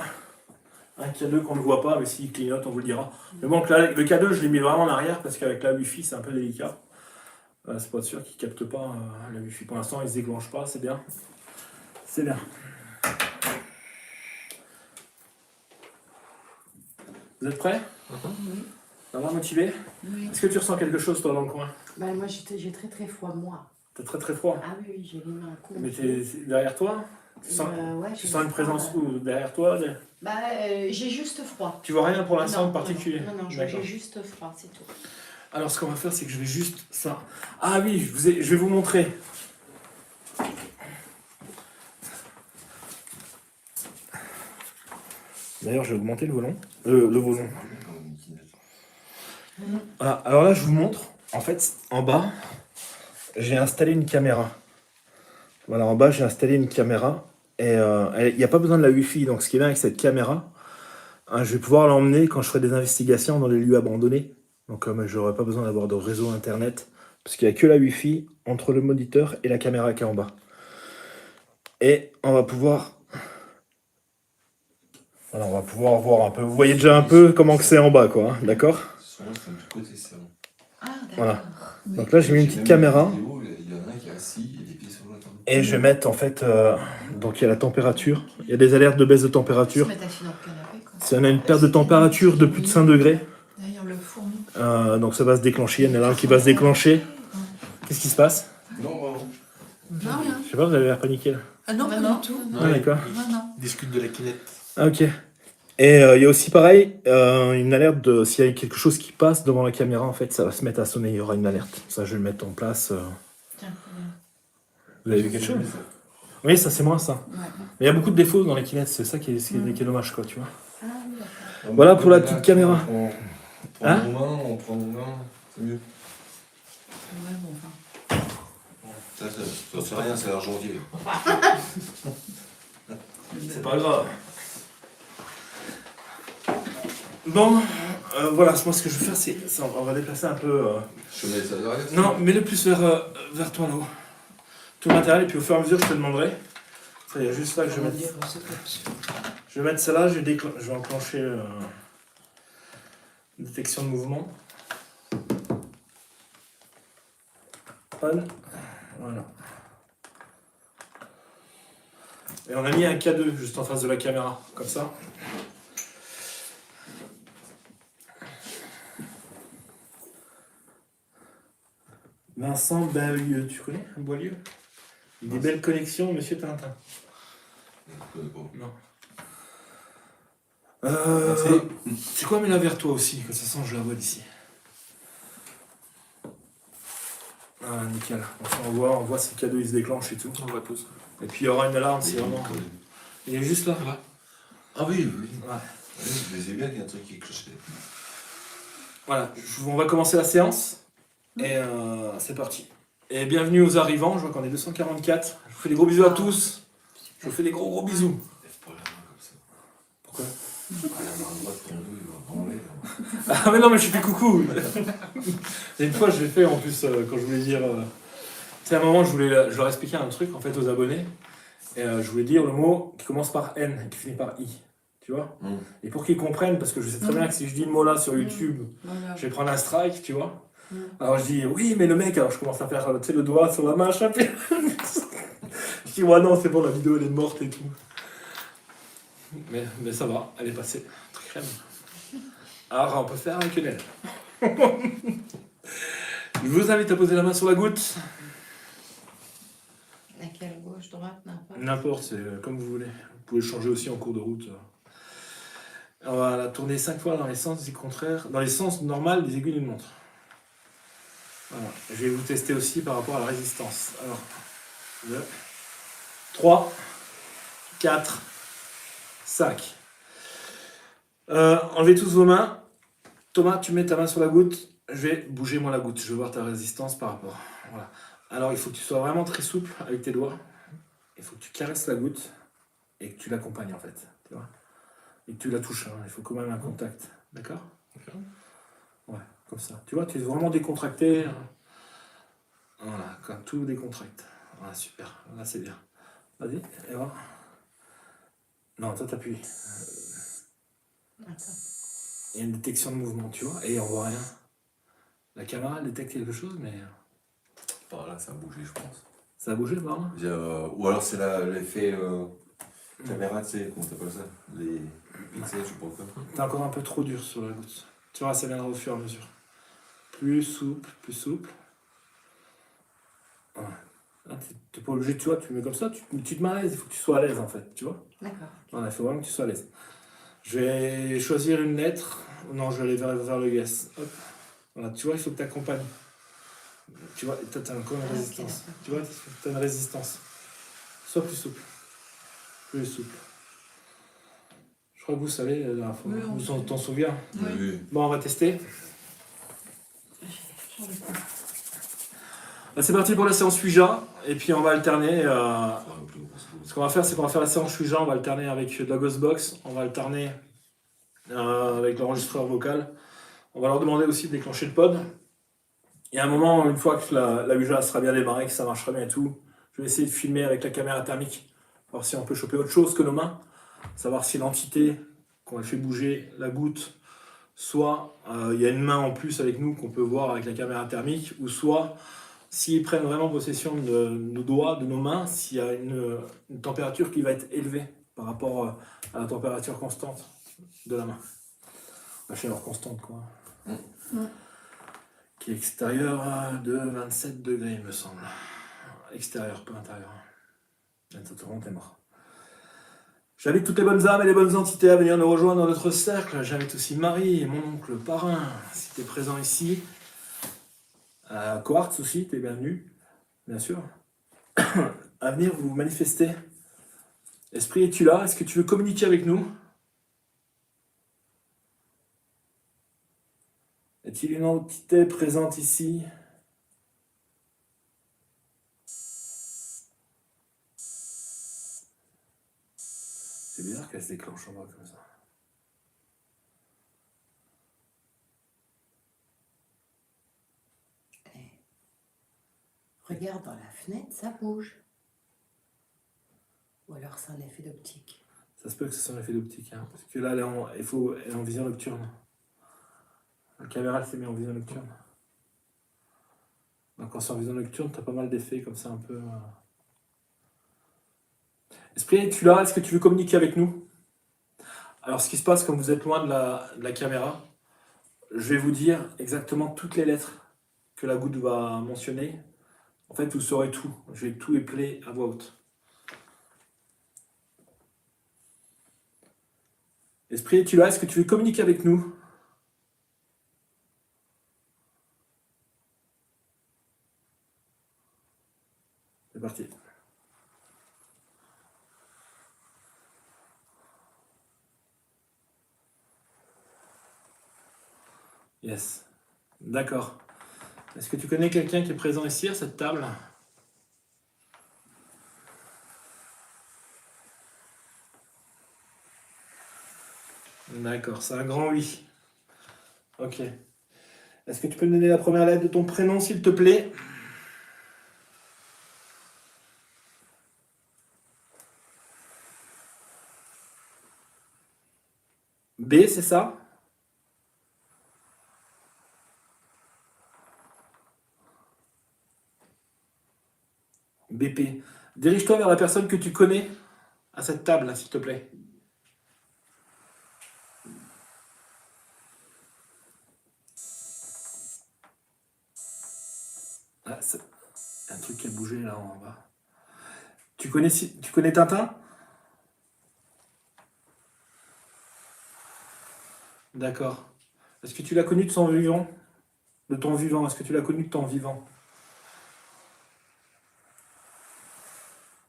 un K2 qu'on ne voit pas, mais s'il clignote, on vous le dira. Mais bon, là, le K2, je l'ai mis vraiment en arrière, parce qu'avec la Wi-Fi, c'est un peu délicat. C'est pas sûr qu'il capte pas la Wi-Fi. Pour l'instant, il se déclenche pas, c'est bien. C'est bien. Vous êtes prêts? Ça va, motivé? Oui. Est-ce que tu ressens quelque chose, toi, dans le coin? Bah, moi, j'ai très très froid, moi. T'as très très froid. Ah oui, oui, j'ai les mains Mais c'est derrière toi? Tu sens, ouais, tu j'ai sens une froid, présence où? Derrière toi? Bah, j'ai juste froid. Tu vois rien pour l'instant Non, en particulier? Non, non, D'accord. j'ai juste froid, c'est tout. Alors, ce qu'on va faire, c'est que je vais juste ça. Ah oui, je vais vous montrer. D'ailleurs, je vais augmenter le volume. Le volume. Voilà, alors là, je vous montre. En fait, en bas, j'ai installé une caméra. Voilà, en bas, j'ai installé une caméra. Et il n'y a pas besoin de la Wi-Fi. Donc, ce qui est bien avec cette caméra, hein, je vais pouvoir l'emmener quand je ferai des investigations dans les lieux abandonnés. Donc, je n'aurai pas besoin d'avoir de réseau internet. Parce qu'il n'y a que la Wi-Fi entre le moniteur et la caméra qui est en bas. Et on va pouvoir... Voilà, on va pouvoir voir un peu. Vous voyez déjà un peu comment que c'est en bas, quoi. Hein, d'accord? Souvent, c'est du côté, c'est bon. Ah, d'accord. Voilà. Oui. Donc là, j'ai mis une petite caméra. Il y en a un qui est assis et des pieds sur la table. Et je vais mettre, en fait... donc, il y a la température. Il y a des alertes de baisse de Se température. mettre assis dans le canapé, quoi. Si on a une perte de température de plus de 5 degrés, Derrière le fourneau. donc ça va se déclencher. Il y en a un qui va se déclencher. Qu'est-ce qui se passe? Non, vraiment. Non, rien. Je sais pas, vous avez l'air paniqué là. Ah non, pas Non, du tout. Ah, d'accord. Non, non. Discute de la kinette. Ah, ok. Et il y a aussi pareil, une alerte de s'il y a quelque chose qui passe devant la caméra, en fait, ça va se mettre à sonner, il y aura une alerte. Ça, je vais le mettre en place. Tiens, Vous avez vu quelque chose? Oui, ça c'est moi ça. ouais. Mais il y a beaucoup de défauts dans les Kinect, c'est ça qui est dommage, quoi, tu vois. Ah oui, d'accord. Voilà pour la petite caméra. On prend Hein nos mains, on prend nos mains, c'est mieux. Ouais, bon, enfin. Ça c'est rien, c'est l'argentier. C'est pas grave. Bon, voilà, moi ce que je vais faire, c'est on va déplacer un peu. Je mets ça derrière. Non, mets-le plus vers toi là-haut. Tout le matériel, et puis au fur et à mesure, je te demanderai. Ça, il y a juste là que je vais mettre. Je vais mettre celle-là, je vais enclencher détection de mouvement. On. Voilà. Et on a mis un K2 juste en face de la caméra, comme ça. Vincent Beaulieu, tu connais Beaulieu? Des belles connexions, monsieur Tintin. Je connais pas. Non. C'est quoi, mets-la vers toi aussi, que ça sent, je la vois d'ici. Ah, nickel. Enfin, on voit si le cadeau il se déclenche et tout. On voit tous. Et puis il y aura une alarme, c'est vraiment. Il est juste là. Ça va? Ah oui, oui. Ouais. Oui, je disais bien qu'il y a un truc qui clochait. Voilà, on va commencer la séance. Et c'est parti. Et bienvenue aux arrivants, je vois qu'on est 244. Je vous fais des gros bisous à tous. Je vous fais des gros bisous. Lève pas la main comme ça. Pourquoi? Ah, la main droite, ton dos, il va branler. Ah mais non, mais je fais coucou. Et une fois je l'ai fait en plus quand je voulais dire... Tu sais, à un moment je leur expliquais un truc en fait aux abonnés. Et je voulais dire le mot qui commence par N et qui finit par I. Tu vois? Et pour qu'ils comprennent, parce que je sais très bien que si je dis le mot là sur YouTube, Voilà. je vais prendre un strike, tu vois. Alors je dis oui, mais le mec, alors je commence à faire tu sais, le doigt sur la main, je je dis ouais, non, c'est bon, la vidéo elle est morte et tout. Mais ça va, elle est passée. Très crème. Alors on peut faire avec une aile. Je vous invite à poser la main sur la goutte. Laquelle, gauche, droite, n'importe. N'importe, c'est comme vous voulez. Vous pouvez changer aussi en cours de route. On va la tourner 5 fois dans les sens contraires, dans les sens normal des aiguilles d'une montre. Voilà. Je vais vous tester aussi par rapport à la résistance. Alors, 2, 3, 4, 5. Enlevez tous vos mains. Thomas, tu mets ta main sur la goutte. Je vais bouger moi la goutte. Je vais voir ta résistance par rapport. Voilà. Alors, il faut que tu sois vraiment très souple avec tes doigts. Il faut que tu caresses la goutte et que tu l'accompagnes en fait. Tu vois, et que tu la touches. Hein. Il faut quand même un contact. D'accord? Ouais, comme ça. Tu vois, tu es vraiment décontracté. Voilà, comme tout décontracte. Voilà, super. Là, c'est bien. Vas-y, et voilà. Non, toi, t'appuies. Attends. Il y a une détection de mouvement, tu vois, et on voit rien. La caméra elle détecte quelque chose, mais Par là, ça a bougé, je pense. ça a bougé, par là. Ou alors c'est l'effet caméra, tu sais, comment t'appelles ça? Les pixels, je sais pas quoi. T'es encore un peu trop dur sur la goutte. Tu vois, ça viendra au fur et à mesure. Plus souple, plus souple. Ouais. Là, t'es pas obligé, tu vois, tu mets comme ça, tu te mets à l'aise, il faut que tu sois à l'aise en fait, tu vois. D'accord. Voilà, il faut vraiment que tu sois à l'aise. Je vais choisir une lettre. Non, je vais aller vers le yes. Hop. Voilà, tu vois, il faut que tu accompagnes. Tu vois, t'as encore une résistance. Ok. Tu vois, t'as une résistance. Sois plus souple. Plus souple. Je crois que vous savez, la dernière fois. Oui, on Vous t'en souviens. Oui. Bon, on va tester. Là, c'est parti pour la séance Ouija. Et puis on va alterner. Ce qu'on va faire, c'est qu'on va faire la séance Ouija. On va alterner avec de la Ghostbox. On va alterner avec l'enregistreur vocal. On va leur demander aussi de déclencher le pod. Et à un moment, une fois que la Ouija sera bien démarrée, que ça marchera bien et tout, je vais essayer de filmer avec la caméra thermique. Voir si on peut choper autre chose que nos mains. Savoir si l'entité qu'on fait bouger, la goutte, soit il y a une main en plus avec nous qu'on peut voir avec la caméra thermique, ou soit s'ils prennent vraiment possession de nos doigts, de nos mains, s'il y a une température qui va être élevée par rapport à la température constante de la main. La chaleur constante, quoi. Qui est extérieure de 27 degrés, il me semble. Extérieur, pas intérieur. 27 degrés, t'es mort. J'invite toutes les bonnes âmes et les bonnes entités à venir nous rejoindre dans notre cercle. J'invite aussi Marie et mon oncle parrain, si tu es présent ici. Quartz aussi, tu es bienvenu, bien sûr. À venir vous manifester. Esprit, es-tu là? Est-ce que tu veux communiquer avec nous? Est-il une entité présente ici? C'est bizarre qu'elle se déclenche en bas comme ça. Regarde dans la fenêtre, ça bouge. Ou alors c'est un effet d'optique. Ça se peut que ce soit un effet d'optique, hein, parce que là, elle est en vision nocturne. La caméra, elle s'est mise en vision nocturne. Donc quand c'est en vision nocturne, t'as pas mal d'effets comme ça un peu... Esprit, es-tu là? Est-ce que tu veux communiquer avec nous? Alors ce qui se passe, comme vous êtes loin de la caméra, je vais vous dire exactement toutes les lettres que la goutte va mentionner. En fait, vous saurez tout. Je vais tout épeler à voix haute. Esprit, es-tu là? Est-ce que tu veux communiquer avec nous? C'est parti. Yes. D'accord. Est-ce que tu connais quelqu'un qui est présent ici à cette table? D'accord, c'est un grand oui. Ok. Est-ce que tu peux me donner la première lettre de ton prénom, s'il te plaît? B, c'est ça? BP. Dirige-toi vers la personne que tu connais à cette table, là, s'il te plaît. Ah, c'est un truc qui a bougé là en bas. Tu connais Tintin? D'accord. Est-ce que tu l'as connu de son vivant? De ton vivant, est-ce que tu l'as connu de ton vivant?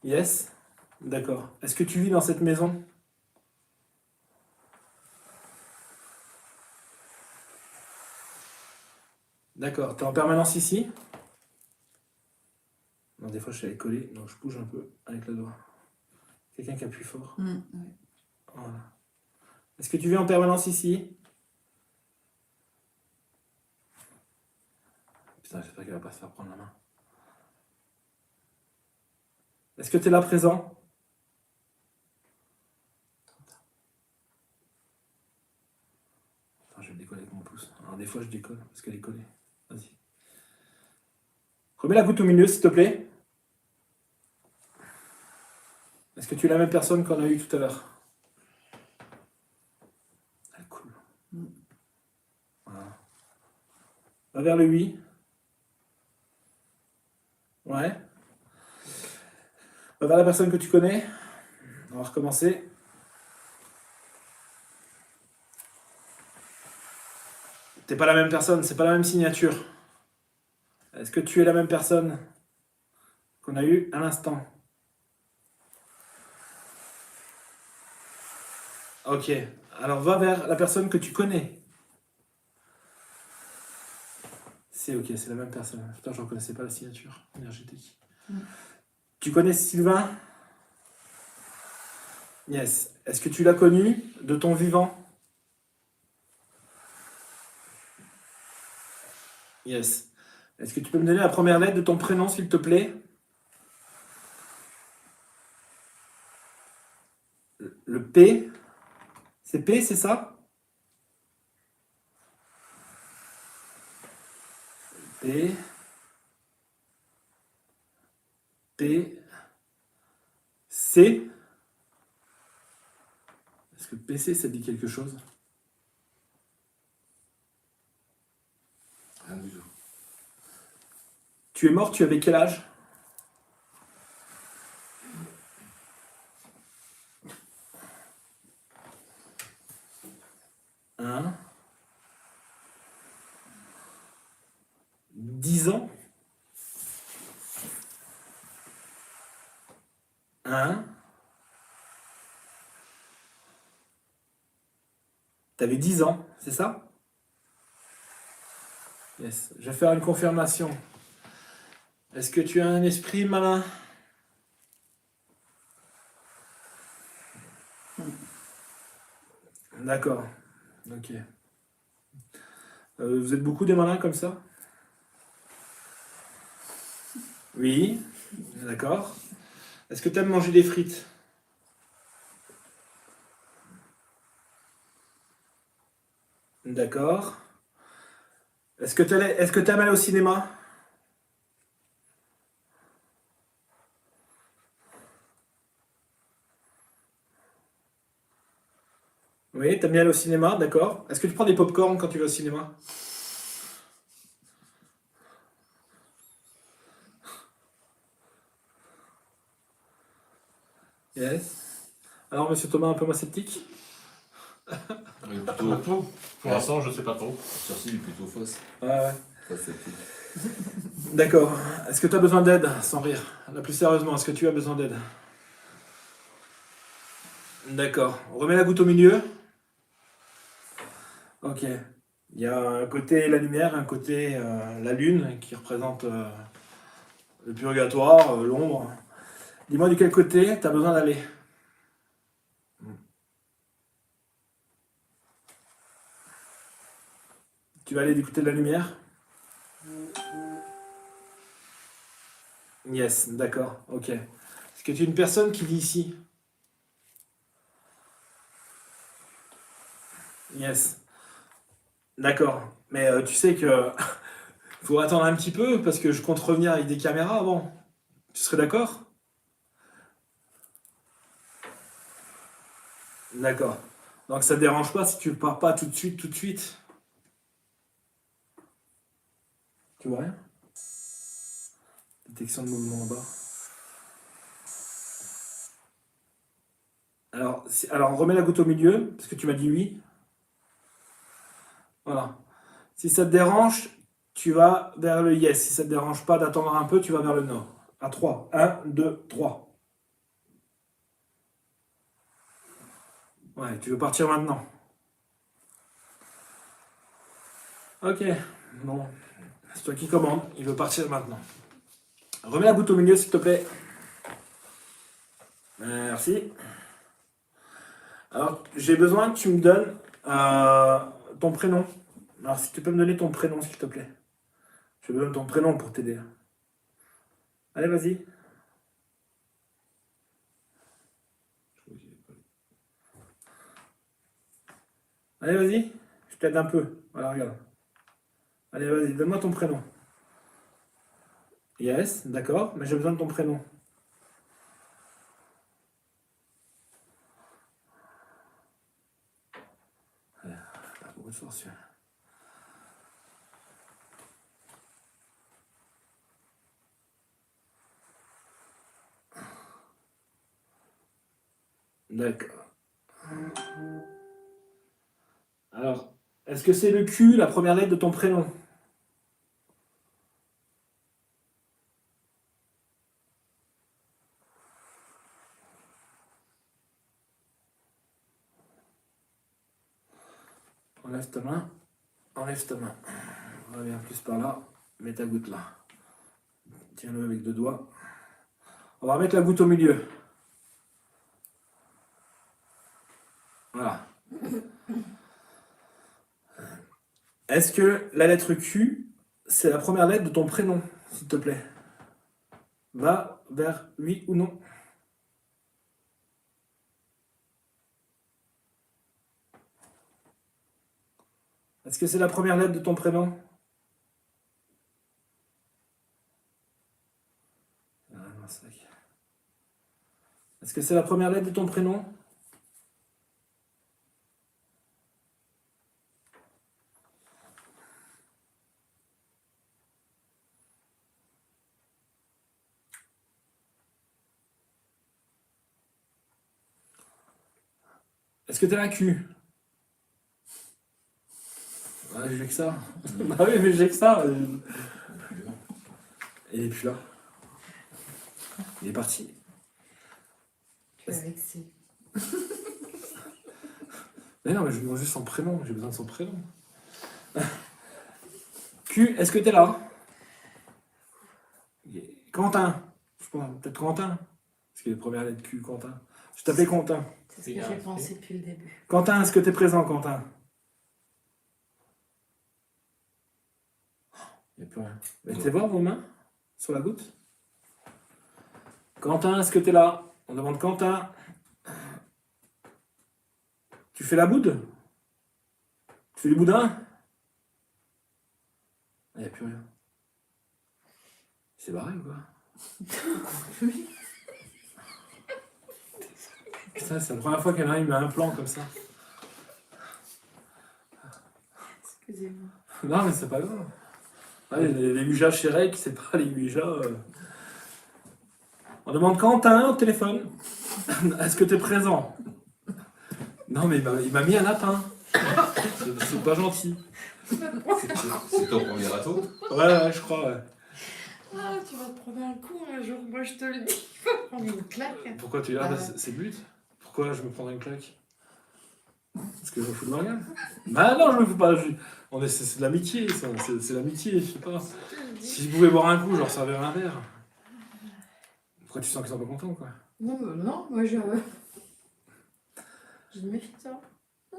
Yes? D'accord. Est-ce que tu vis dans cette maison? D'accord. Tu es en permanence ici? Non, des fois je suis allé coller, donc je bouge un peu avec le doigt. Quelqu'un qui appuie fort. Ouais. Voilà. Est-ce que tu vis en permanence ici? Putain, j'espère qu'elle va pas se faire prendre la main. Est-ce que tu es là présent? Attends, je vais décoller avec mon pouce. Alors des fois je décolle parce qu'elle est collée. Vas-y. Remets la goutte au milieu, s'il te plaît. Est-ce que tu es la même personne qu'on a eue tout à l'heure? Ah, cool. Voilà. Va vers le oui. Ouais. Va vers la personne que tu connais. On va recommencer. T'es pas la même personne, c'est pas la même signature. Est-ce que tu es la même personne qu'on a eue à l'instant? Ok. Alors va vers la personne que tu connais. C'est ok, c'est la même personne. Putain, je ne reconnaissais pas la signature énergétique. Tu connais Sylvain? Yes. Est-ce que tu l'as connu de ton vivant? Yes. Est-ce que tu peux me donner la première lettre de ton prénom, s'il te plaît? Le P. C'est P, c'est ça? P. P. C. Est-ce que PC, ça dit quelque chose? Rien du tout. Tu es mort, tu avais quel âge? Un. 10 ans? Un. T'avais 10 ans, c'est ça? Yes. Je vais faire une confirmation. Est-ce que tu as un esprit malin? D'accord. Ok. Vous êtes beaucoup des malins comme ça? Oui. D'accord. Est-ce que tu aimes manger des frites? D'accord. Est-ce que tu aimes aller au cinéma? Oui, t'aimes bien aller au cinéma, d'accord. Est-ce que tu prends des pop-corn quand tu vas au cinéma? Yes. Alors, monsieur Thomas, un peu moins sceptique? Il est plutôt. Pour l'instant, je sais pas trop. Chercher, il est plutôt fausse. Ouais, ouais. Ça, c'est cool. D'accord. Est-ce que tu as besoin d'aide, sans rire? Là, plus sérieusement, est-ce que tu as besoin d'aide? D'accord. On remet la goutte au milieu. Ok. Il y a un côté la lumière, un côté la lune qui représente le purgatoire, l'ombre. Dis-moi de quel côté tu as besoin d'aller. Tu vas aller du côté de la lumière? Yes, d'accord, ok. Est-ce que tu es une personne qui vit ici? Yes. D'accord. Mais tu sais que faut attendre un petit peu parce que je compte revenir avec des caméras avant. Tu serais d'accord? D'accord. Donc ça te dérange pas si tu pars pas tout de suite, tout de suite? Tu vois rien? Détection de mouvement en bas. Alors on remet la goutte au milieu, parce que tu m'as dit oui. Voilà. Si ça te dérange, tu vas vers le yes. Si ça te dérange pas d'attendre un peu, tu vas vers le no. À 3. 1, 2, 3. Ouais, tu veux partir maintenant. Ok. Bon. C'est toi qui commande. Il veut partir maintenant. Remets la goutte au milieu, s'il te plaît. Merci. Alors, j'ai besoin que tu me donnes ton prénom. Alors, si tu peux me donner ton prénom, s'il te plaît. J'ai besoin de ton prénom pour t'aider. Allez, vas-y. Allez, vas-y. Je t'aide un peu. Voilà, regarde. Allez, vas-y, donne-moi ton prénom. Yes, d'accord, mais j'ai besoin de ton prénom. Pas beaucoup de force, celui-là. D'accord. Alors, est-ce que c'est le Q, la première lettre de ton prénom? Enlève ta main. Enlève ta main. Reviens plus par là. Mets ta goutte là. Tiens-le avec 2 doigts. On va remettre la goutte au milieu. Voilà. Est-ce que la lettre Q, c'est la première lettre de ton prénom, s'il te plaît? Va vers oui ou non? Est-ce que c'est la première lettre de ton prénom? Ah, non, c'est vrai. Est-ce que c'est la première lettre de ton prénom? Est-ce que t'as la Q? Ouais, j'ai que ça. Bah oui, mais j'ai que ça. Il est plus là. Il est parti. Tu es vexé. Mais non, mais je demande juste son prénom. J'ai besoin de son prénom. Q, est-ce que t'es là? Quentin. Je pense, peut-être Quentin. Parce qu'il est première lettre Q, Quentin. Je t'appelais Quentin. C'est ce que j'ai pensé depuis le début. Quentin, est-ce que t'es présent, Quentin? Il n'y a plus rien. Mettez voir vos mains sur la goutte. Quentin, est-ce que t'es là? On demande Quentin. Tu fais la boude? Tu fais du boudin? Il n'y a plus rien. Il s'est barré ou quoi? Putain, c'est la première fois qu'elle arrive à un plan comme ça. Excusez-moi. Non, mais c'est pas grave. Ouais, les Ouija chez Rec, c'est pas les Ouija. On demande Quentin au téléphone. Est-ce que tu es présent? Non, mais il m'a mis un lapin. C'est pas gentil. C'est ton premier râteau? Ouais, je crois, ouais. Ah, tu vas te prendre un coup un jour, moi je te le dis. Tu vas prendre une claque. Pourquoi tu regardes c'est le but? Pourquoi je me prendrais une claque? Parce que je me fous de ma gueule? Bah non, je me fous pas. C'est de l'amitié, ça. C'est l'amitié, je sais pas. Si je pouvais boire un coup, je leur servirais un verre. Pourquoi tu sens qu'ils sont pas contents, quoi? Non, non, moi je me méfie de ça.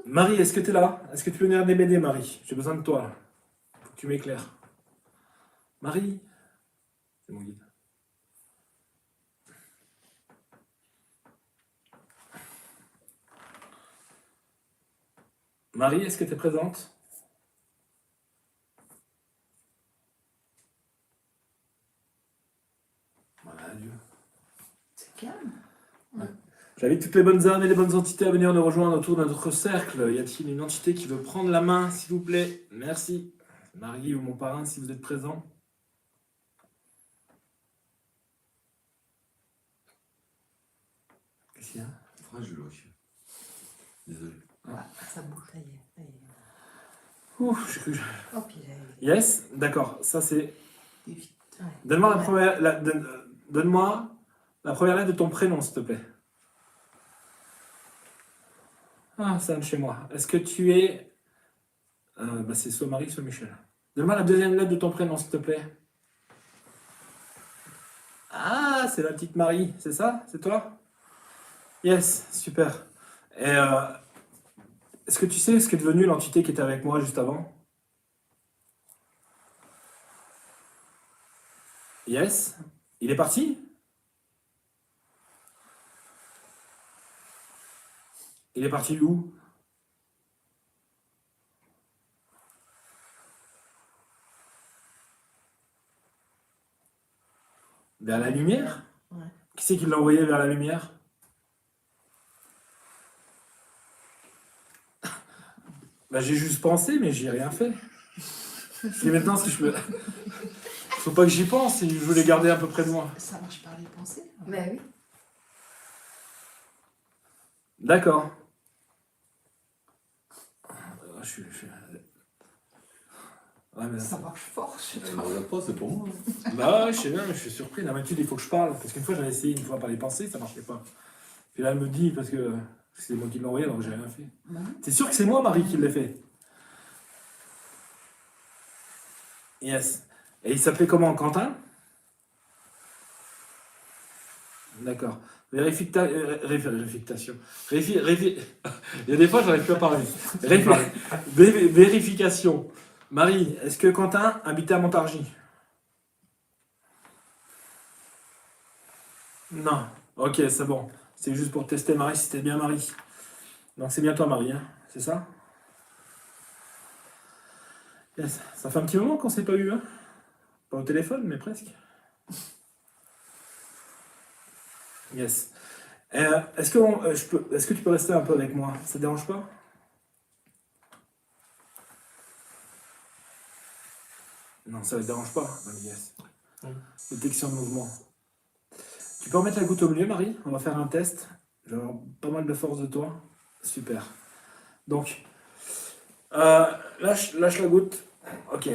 Marie, est-ce que t'es là? Est-ce que tu peux venir m'aider, Marie? J'ai besoin de toi. Faut que tu m'éclaires. Marie? C'est mon guide. Marie, est-ce que tu es présente? Voilà, adieu. C'est calme. J'invite toutes les bonnes âmes et les bonnes entités à venir nous rejoindre autour de notre cercle. Y a-t-il une entité qui veut prendre la main, s'il vous plaît? Merci. Marie ou mon parrain, si vous êtes présent. Qu'est-ce qu'il y a? Fragile, ok. Désolé. Ça bouge, ça y est. Ça y est. Ouf, j'ai cru. Oh, puis Yes, d'accord. Ça c'est. vite. Donne-moi la Ouais. première. Donne-moi la première lettre de ton prénom, s'il te plaît. Ah, ça chez moi. Est-ce que tu es. C'est soit Marie, soit Michel. Donne-moi la deuxième lettre de ton prénom, s'il te plaît. Ah, c'est la petite Marie, c'est ça? C'est toi? Yes, super. Et est-ce que tu sais ce qu'est devenu l'entité qui était avec moi juste avant? Yes. Il est parti? Il est parti où? Vers la lumière? Ouais. Qui c'est qui l'a envoyé vers la lumière? Bah, j'ai juste pensé, mais j'ai rien fait. C'est maintenant ce que je peux. Faut pas que j'y pense, je veux les garder un peu près de moi. Ça marche par les pensées. Ben oui. D'accord. Ouais, mais Ça marche fort chez Elle toi. me regarde pas, c'est pour moi. Bah ouais, je sais bien, mais je suis surpris. D'habitude, il faut que je parle. Parce qu'une fois, j'avais essayé une fois par les pensées, ça marchait pas. Puis là, elle me dit, parce que c'est moi qui l'ai envoyé, donc j'ai rien fait. Ouais. T'es sûr que c'est moi, Marie, qui l'ai fait? Yes. Et il s'appelait comment? Quentin? D'accord. Vérification. Il y a des fois, j'arrive plus à parler. Vérification. Marie, est-ce que Quentin habitait à Montargis? Non. Ok, c'est bon. C'est juste pour tester Marie si c'était bien Marie. Donc c'est bien toi, Marie, hein? C'est ça? Yes. Ça fait un petit moment qu'on s'est pas eu, hein? Pas au téléphone, mais presque. Yes. Est-ce que tu peux rester un peu avec moi? Ça te dérange pas? Non, ça ne te dérange pas. Yes. Détection de mouvement. Tu peux remettre la goutte au milieu, Marie? On va faire un test. Je vais avoir pas mal de force de toi. Super. Donc, lâche la goutte. Ok.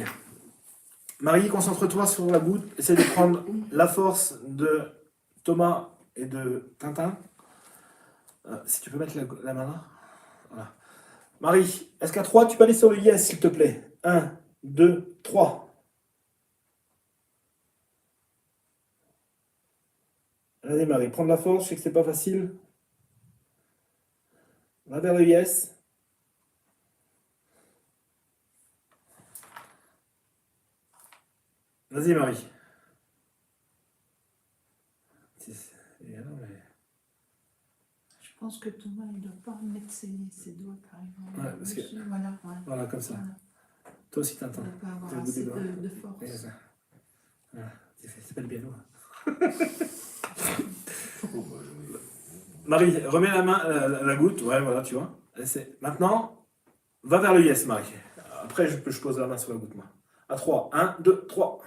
Marie, concentre-toi sur la goutte. Essaye de prendre la force de Thomas et de Tintin. Si tu peux mettre la main là. Voilà. Marie, est-ce qu'à 3, tu peux aller sur le yes, s'il te plaît? 1, 2, 3. Allez, Marie, prends de la force. Je sais que c'est pas facile. Va vers le yes. Vas-y, Marie. Je pense que Thomas, il ne doit pas mettre ses doigts carrément. Ouais, parce que- dessus. Voilà, Voilà, comme ça. Voilà. Toi aussi, Il Tintin. ne doit pas T'as avoir le bout assez des doigts. de force. Ouais, ça. Voilà. C'est pas le piano. Marie, remets la main, la goutte. Ouais, voilà, tu vois. Maintenant, va vers le yes, Marie. Après, je pose la main sur la goutte, moi. À 3. 1, 2, 3.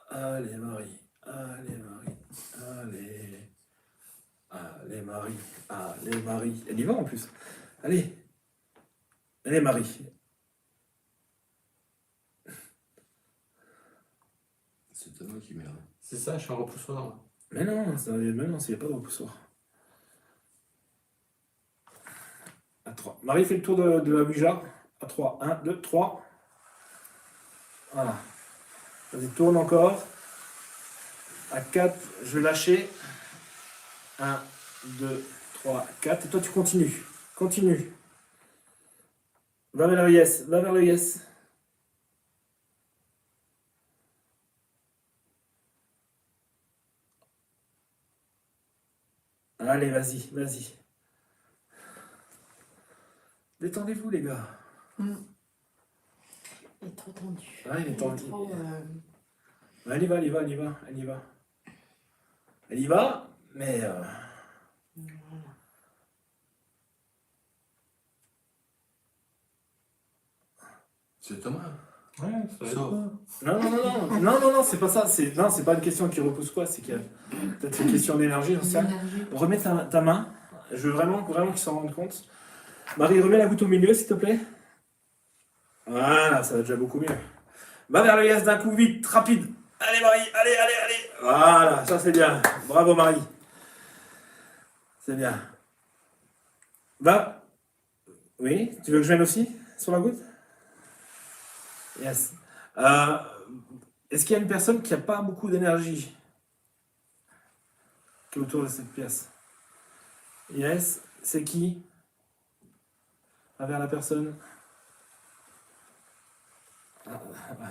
Allez, Marie. Allez, Marie. Allez. Allez, Marie. Marie. Allez, Marie. Elle y va en plus. Allez. Allez, Marie. C'est Thomas qui merde. C'est ça, je suis en repoussoir. Là. Mais non, il n'y a pas de repoussoir. À 3. Marie fait le tour de la Ouija. À 3. 1, 2, 3. Voilà. Vas-y, tourne encore. À 4, je vais lâcher. 1, 2, 3, 4. Et toi, tu continues. Continue. Va vers le yes. Va vers le yes. Allez, vas-y, vas-y. Détendez-vous, les gars. Il est trop tendu. Ouais, il est tendu. trop, Elle y va, elle y va, elle y va, elle y va. Elle y va, mais... voilà. C'est Thomas. Ouais, ça va être Sauf. quoi. Non, c'est pas ça. Non, c'est pas une question qui repousse quoi, c'est qu'il y a peut-être une question d'énergie, j'en sais rien. L'énergie. Remets ta main. Je veux vraiment qu'ils s'en rendent compte. Marie, remets la goutte au milieu, s'il te plaît. Voilà, ça va déjà beaucoup mieux. Va vers le yes d'un coup, vite, rapide. Allez, Marie, allez, allez, allez. Voilà, ça c'est bien. Bravo, Marie. C'est bien. Va. Oui, tu veux que je vienne aussi sur la goutte? Yes. Est-ce qu'il y a une personne qui n'a pas beaucoup d'énergie qui est autour de cette pièce? Yes. C'est qui? Va vers la personne.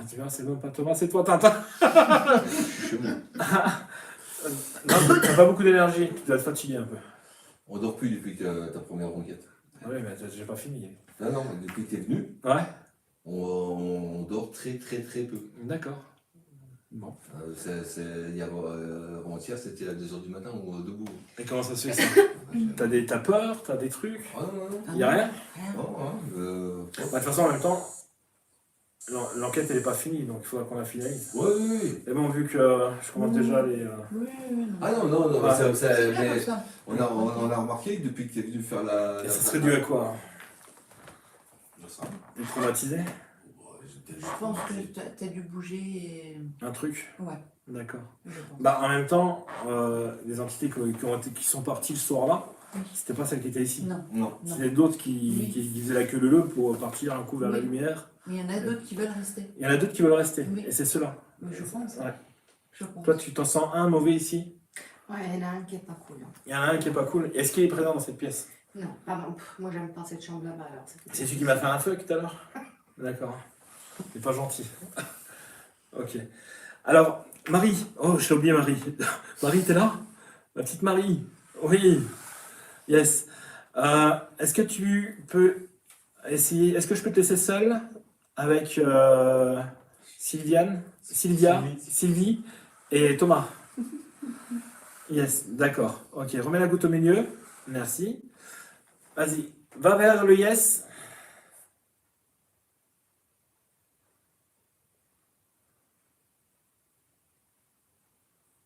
Tu vois, c'est même pas Thomas, c'est toi, Tintin. Chez moi. Non, t'as pas beaucoup d'énergie. Tu dois te fatiguer un peu. On dort plus depuis ta première enquête. Ah oui, mais j'ai pas fini. Non, depuis que t'es venu, Ouais. on dort très peu. D'accord. Bon. Avant-hier, c'était à 2h du matin, on est debout. Et comment ça se fait ça? T'as peur? T'as des trucs? Ah non. Y a rien? Non, Bah, de toute façon, en même temps, l'enquête elle est pas finie, donc il faudra qu'on la finalise. oui. Mais bon, vu que je commence déjà les. Oui, non. Ah non, Ouais. C'est bien mais comme ça. on a remarqué que depuis que t'es venu faire la... Et ça serait dû à quoi? Je sais pas. T'es traumatisé? Je pense que t'as dû bouger et... Un truc? Ouais, D'accord. je pense. Bah, en même temps, les entités qui sont parties le soir-là, Oui. c'était pas celles qui étaient ici. Non, Non. non. C'était d'autres qui, Oui. qui faisaient la queue leu pour partir un coup vers la Oui. lumière. Mais il y en a d'autres qui veulent rester. Il y en a d'autres qui veulent rester, Oui. et c'est ceux-là. Mais je pense. Ouais. Je pense. Toi, tu t'en sens un mauvais ici? Ouais, il y en a un qui est pas cool. Hein. Il y en a un qui est pas cool. Est-ce qu'il est présent dans cette pièce? Non, pardon. Moi, j'aime pas cette chambre là-bas. Alors, C'est celui qui m'a fait un feu tout à l'heure? D'accord. C'est pas gentil. Ok. Alors, Marie. Oh, j'ai oublié Marie. Marie, t'es là? Ma petite Marie. Oui. Yes. Est-ce que tu peux essayer... Est-ce que je peux te laisser seule avec Sylvia, Sylvie et Thomas? Yes, d'accord. Ok, remets la goutte au milieu. Merci. Vas-y, va vers le yes.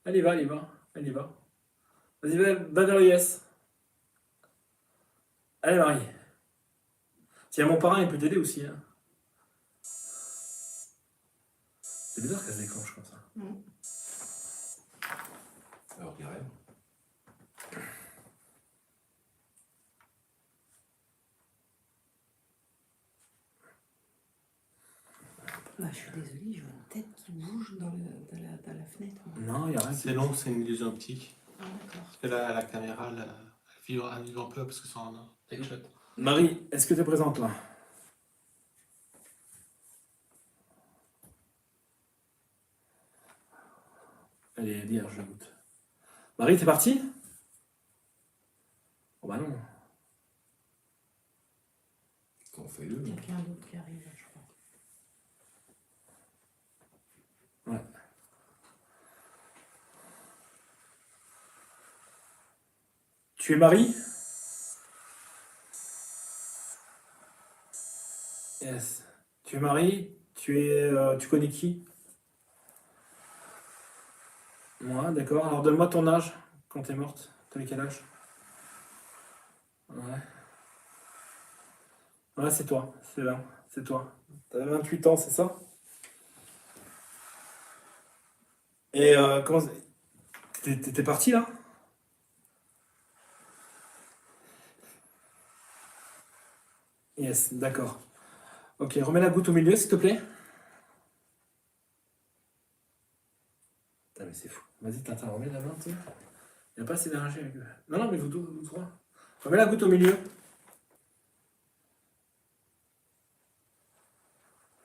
Elle y va, elle y va, elle y va. Vas-y, va vers le yes. Allez, Marie. S'il y a mon parrain, il peut t'aider aussi. Hein. C'est bizarre qu'elle se déclenche comme ça. Alors qu'il y a rien. Bah, je suis désolée, je vois une tête qui bouge dans la fenêtre. Non, il n'y a rien. C'est long, c'est une illusion optique. Ah, d'accord. Parce que là, la caméra, elle vibre un peu parce que c'est en take-shot. Marie, est-ce que tu es présente là? Elle est vierge, la goutte. Marie, t'es partie? Oh bah non. Qu'on fait le. Quelqu'un d'autre qui arrive, je crois. Tu es Marie? Yes. Tu es Marie? Tu connais qui? Moi, d'accord. Alors donne-moi ton âge quand t'es morte. T'avais quel âge? Ouais. Ouais, c'est toi. C'est là. C'est toi. T'as 28 ans, c'est ça? Et comment... T'es parti là? Yes, d'accord. Ok, remets la goutte au milieu, s'il te plaît. Putain, mais c'est fou. Vas-y, Tintin, remets la main, tu sais. Il n'y a pas assez d'énergie avec eux. Non, non, mais vous trois. Remets la goutte au milieu.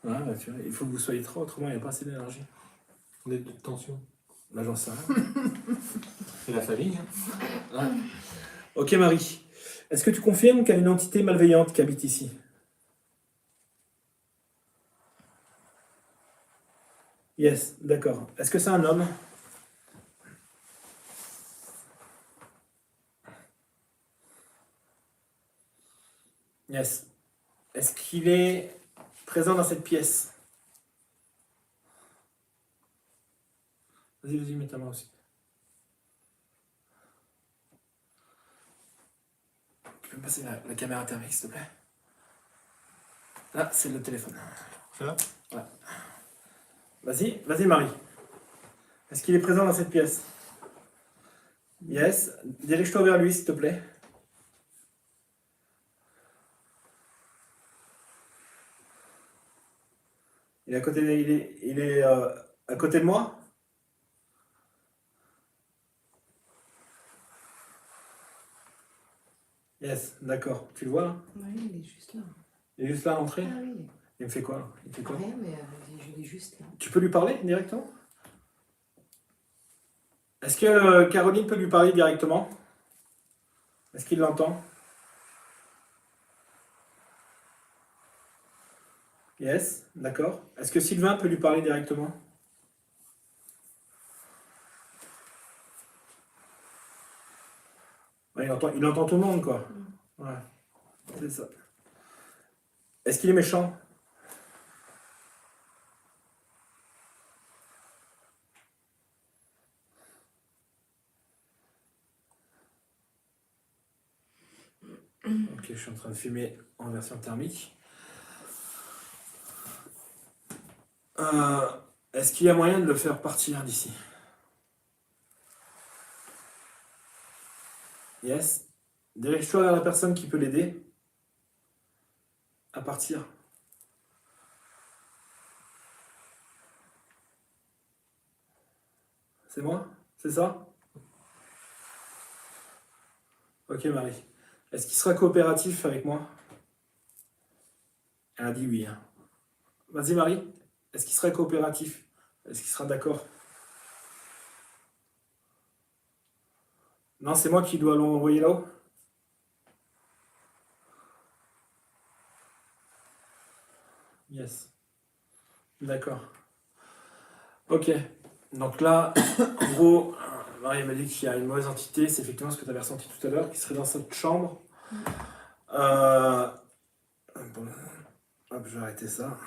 Ouais, bah, tu vois, il faut que vous soyez trois, autrement il n'y a pas assez d'énergie. On est de tension. Là, j'en sais rien. C'est la famille. Hein. Ouais. Ok, Marie. Est-ce que tu confirmes qu'il y a une entité malveillante qui habite ici? Yes, d'accord. Est-ce que c'est un homme? Yes. Est-ce qu'il est présent dans cette pièce? Vas-y, vas-y, mets ta main aussi. Tu peux me passer la caméra thermique, s'il te plaît? Là, c'est le téléphone. Ça va? Ouais. Vas-y, vas-y, Marie. Est-ce qu'il est présent dans cette pièce? Yes. Dirige-toi vers lui, s'il te plaît. Il est à côté à côté de moi? Yes, d'accord. Tu le vois là? Oui, il est juste là. Il est juste là à l'entrée? Ah oui. Il me fait quoi là? Il fait quoi? Rien, mais je l'ai juste là. Tu peux lui parler directement? Est-ce que Caroline peut lui parler directement? Est-ce qu'il l'entend? Yes, d'accord. Est-ce que Sylvain peut lui parler directement? Ouais, il entend tout le monde, quoi. Ouais, c'est ça. Est-ce qu'il est méchant? Ok, je suis en train de filmer en version thermique. Est-ce qu'il y a moyen de le faire partir d'ici? Yes. Dirige-toi vers la personne qui peut l'aider à partir. C'est moi? C'est ça? Ok, Marie. Est-ce qu'il sera coopératif avec moi? Elle a dit oui. Hein. Vas-y, Marie. Est-ce qu'il sera coopératif? Est-ce qu'il sera d'accord? Non, c'est moi qui dois l'envoyer là-haut? Yes. D'accord. Ok. Donc là, en gros, Marie m'a dit qu'il y a une mauvaise entité. C'est effectivement ce que tu avais ressenti tout à l'heure, qui serait dans cette chambre. Bon, hop, je vais arrêter ça.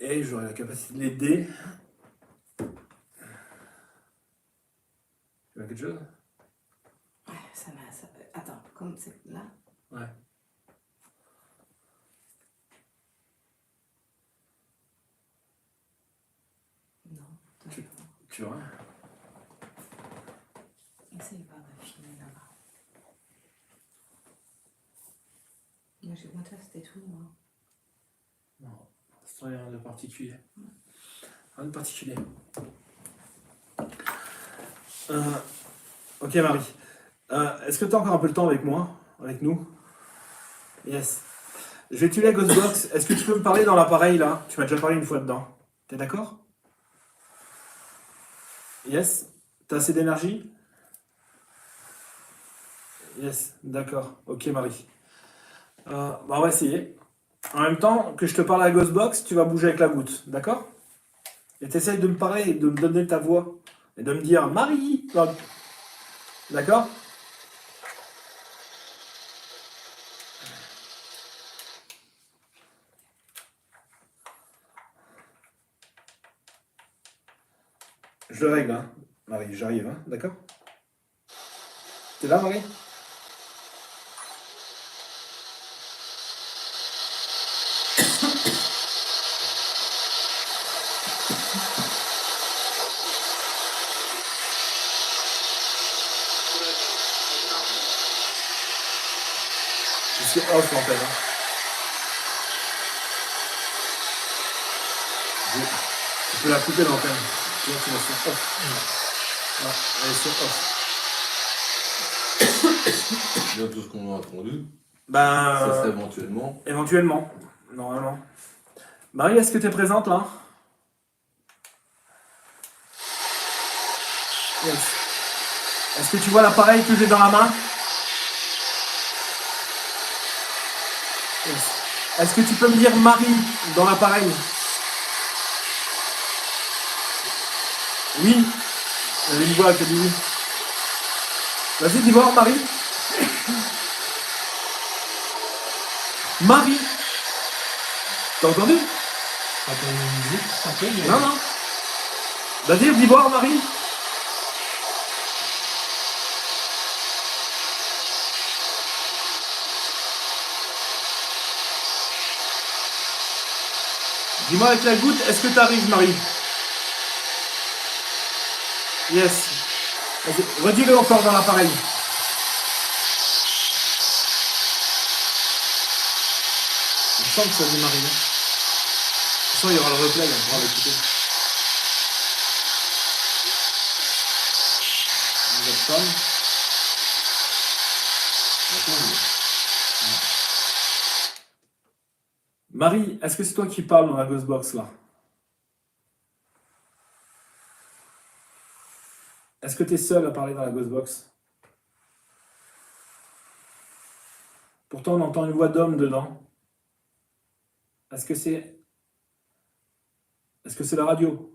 Et j'aurai la capacité de l'aider. Tu veux quelque chose? Ouais, attends, comme c'est là. Ouais. Non, Tu vois? essaye pas de filmer là-bas. Moi, toi, c'était tout. Hein. Non, c'est rien de particulier. Rien de particulier. Ok, Marie. Est-ce que tu as encore un peu de temps avec moi? Avec nous? Yes. Je vais utiliser la Ghostbox. Est-ce que tu peux me parler dans l'appareil là? Tu m'as déjà parlé une fois dedans. T'es d'accord? Yes. T'as assez d'énergie? Yes, d'accord. Ok, Marie. Bah, on va essayer. En même temps que je te parle à la Ghostbox, tu vas bouger avec la goutte, d'accord? Et t'essayes de me parler, et de me donner ta voix. Et de me dire Marie! D'accord? Je le règle, hein. Marie, j'arrive, hein, d'accord? T'es là, Marie? C'est off l'antenne. Hein. Tu peux la couper l'antenne. Tu vois, tu la sur off. Ouais, elle est sur off. Bien tout ce qu'on a entendu. Ben. Ça serait éventuellement. Éventuellement, normalement. Marie, est-ce que tu es présente là? Yes. Est-ce que tu vois l'appareil que j'ai dans la main? Yes. Est-ce que tu peux me dire Marie dans l'appareil? Oui. Il y avait une voix qui a dit oui. Vas-y, dis voir Marie. Marie. T'as entendu? Pas pour une musique, un peu, mais... Non, non. Vas-y, dis voir Marie. Dis-moi avec la goutte, est-ce que tu arrives, Marie? Yes. Vas-y, redis-le encore dans l'appareil. Je sens que ça dit Marie. De toute façon, il y aura le replay, on pourra l'écouter. Vous êtes femme. Marie, est-ce que c'est toi qui parles dans la Ghostbox là? Est-ce que tu es seule à parler dans la Ghostbox? Pourtant, on entend une voix d'homme dedans. Est-ce que c'est la radio?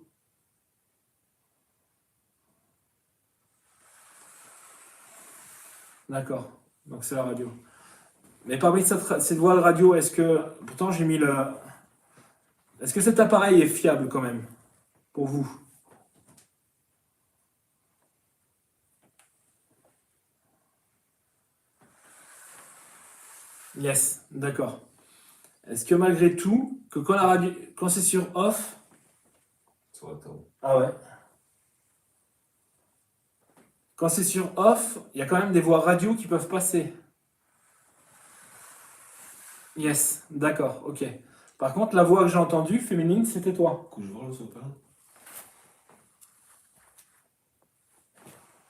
D'accord, donc c'est la radio. Mais parmi cette voix de radio, est-ce que... Pourtant, j'ai mis le... Est-ce que cet appareil est fiable quand même pour vous? Yes, d'accord. Est-ce que malgré tout, que quand la radio, quand c'est sur off... Ça va attendre. Ah ouais. Quand c'est sur off, il y a quand même des voix radio qui peuvent passer. Yes, d'accord, ok. Par contre, la voix que j'ai entendue, féminine, c'était toi. Couche voir le sopalin.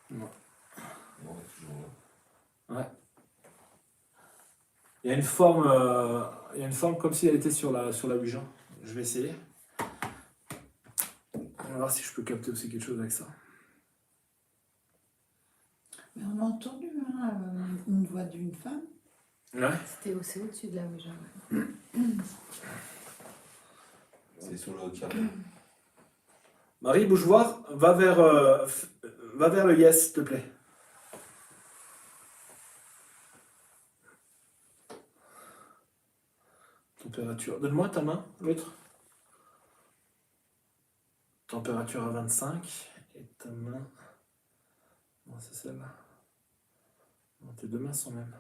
Non. Non, toujours là. Ouais. Il y a une forme comme si elle était sur la Ouija. Je vais essayer. On va voir si je peux capter aussi quelque chose avec ça. Mais on a entendu une voix d'une femme. Ouais. C'est au-dessus de la Ouija. C'est sur le carré. Marie, bouge voir, va vers le yes, s'il te plaît. Température. Donne-moi ta main, l'autre. Température à 25. Et ta main. Non, c'est celle-là. Non, tes deux mains sont mêmes.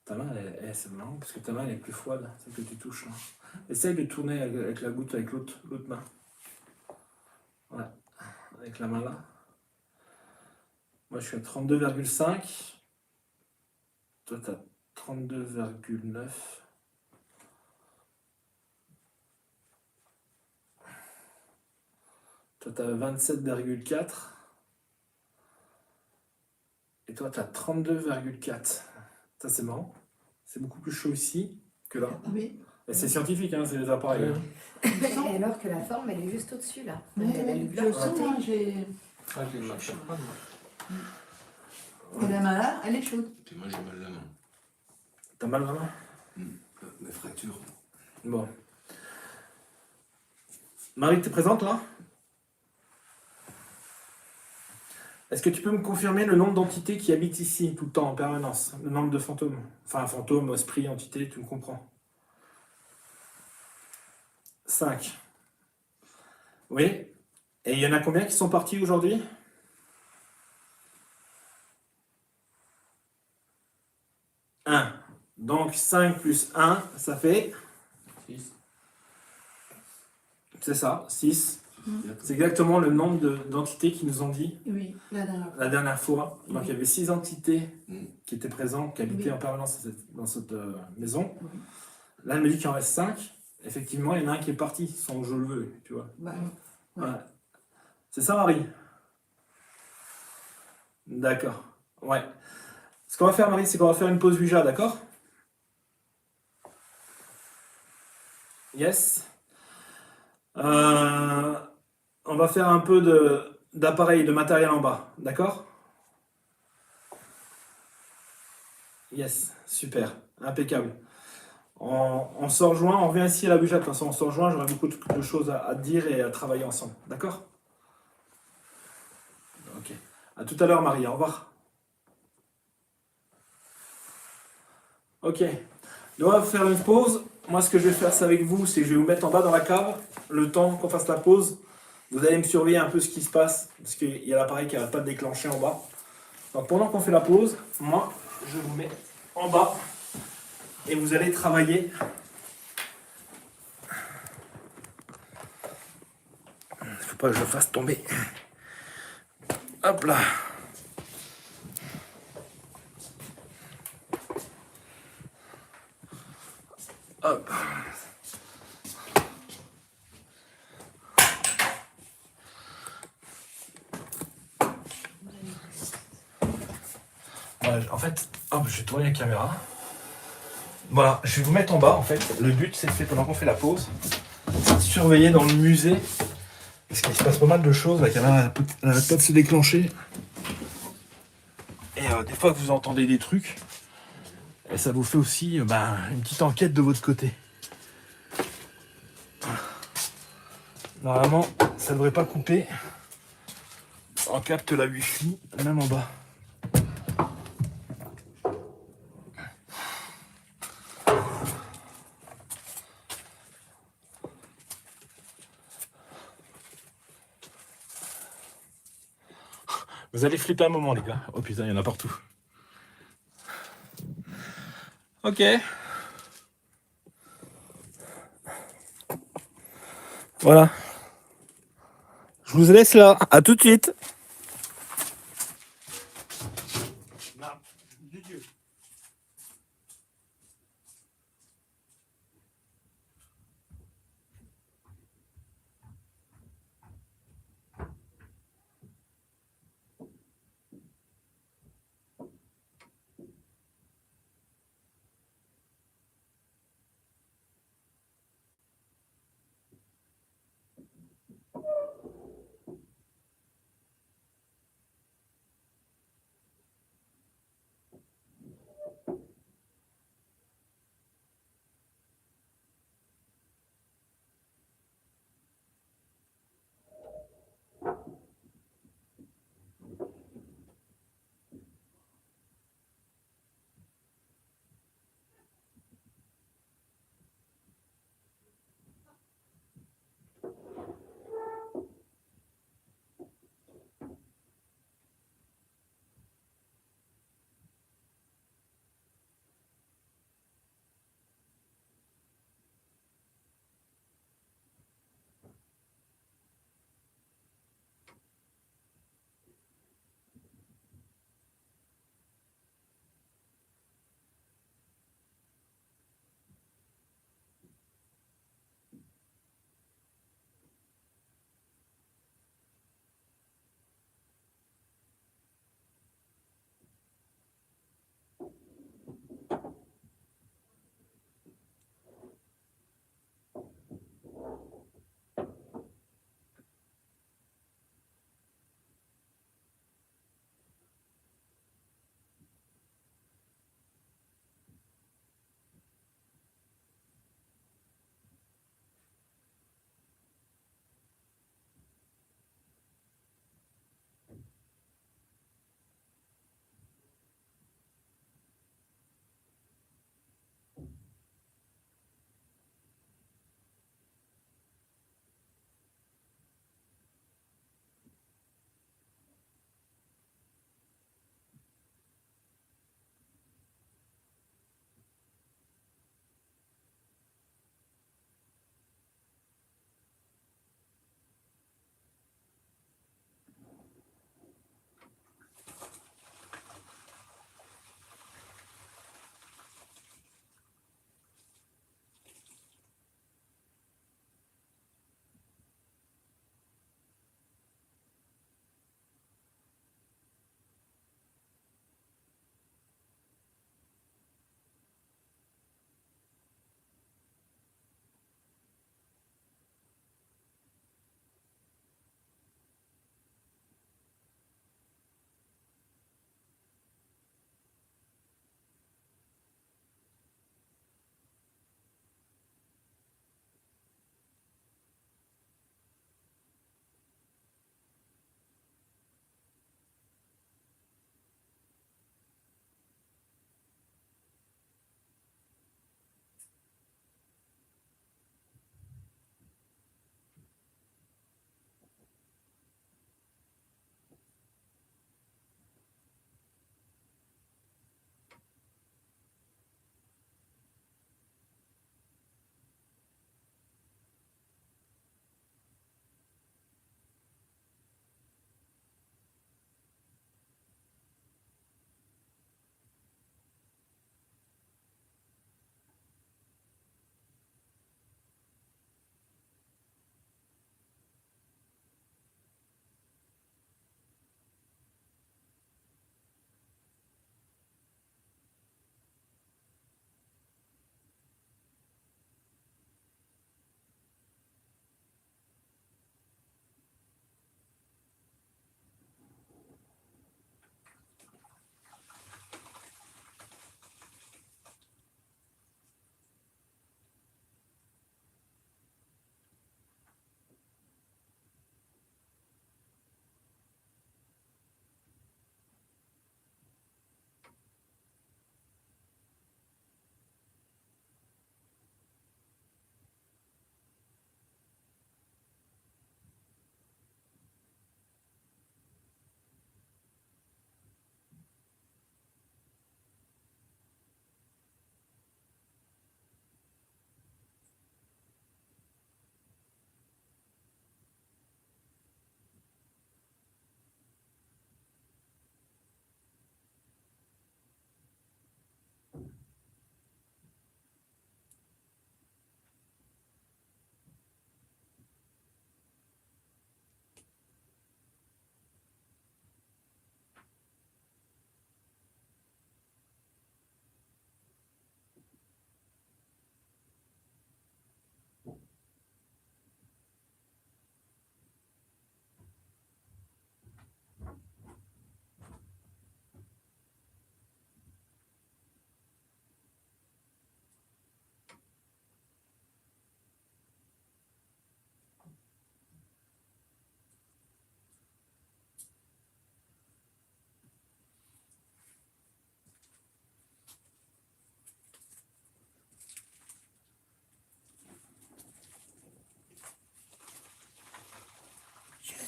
Ta main, c'est marrant parce que ta main elle est plus froide, celle que tu touches là. Essaye de tourner avec la goutte avec l'autre main. Ouais, avec la main là. Moi je suis à 32,5. Toi tu as 32,9. Toi tu as 27,4. Et toi tu as 32,4. Ça c'est marrant. C'est beaucoup plus chaud ici que là. Oui. Et c'est scientifique, hein, c'est des appareils. Ouais. Et alors que la forme, elle est juste au-dessus là. Oui, Elle a oui, une je bloc sens, côté. hein, j'ai... Ah, j'ai mal. Et la main là, elle est chaude. Puis moi j'ai mal la main. T'as mal à la main? Mes fractures. Bon. Marie, t'es présente là? Est-ce que tu peux me confirmer le nombre d'entités qui habitent ici tout le temps en permanence? Le nombre de fantômes? Enfin, fantômes, esprits, entités, tu me comprends? 5. Oui. Et il y en a combien qui sont partis aujourd'hui? Donc 5 plus 1, ça fait, 6. c'est ça, 6. C'est exactement le nombre d'entités qu'ils nous ont dit Oui, la dernière fois. la dernière fois. Donc il y avait 6 entités Mm. qui étaient présentes, qui habitaient Oui. en permanence dans cette maison. Oui. Là, elle me dit qu'il en reste 5. Effectivement, il y en a un qui est parti sans que je le veux, tu vois. Bah, Ouais. C'est ça, Marie? D'accord. Ouais. Ce qu'on va faire, Marie, c'est qu'on va faire une pause Ouija, d'accord? Yes. On va faire un peu d'appareil, de matériel en bas, d'accord? Yes, super, impeccable. On se rejoint, on revient ici à la Ouija, de toute façon on se rejoint, j'aurai beaucoup de choses à dire et à travailler ensemble, d'accord? Ok. À tout à l'heure, Marie, au revoir. Ok. On va faire une pause. Moi, ce que je vais faire, c'est avec vous, c'est que je vais vous mettre en bas dans la cave, le temps qu'on fasse la pause. Vous allez me surveiller un peu ce qui se passe, parce qu'il y a l'appareil qui n'arrête pas de déclencher en bas. Donc pendant qu'on fait la pause, moi, je vous mets en bas, et vous allez travailler. Il ne faut pas que je le fasse tomber. Hop là. Hop. Voilà, en fait, hop, je vais tourner la caméra. Voilà, je vais vous mettre en bas en fait. Le but c'est de faire pendant qu'on fait la pause, surveiller dans le musée. Parce qu'il se passe pas mal de choses, la caméra elle n'arrête pas de se déclencher. Et des fois que vous entendez des trucs, et ça vous fait aussi une petite enquête de votre côté. Normalement, ça ne devrait pas couper. On capte la Wi-Fi, même en bas. Vous allez flipper un moment, les gars. Oh putain, il y en a partout. Ok. Voilà. Je vous laisse là. À tout de suite.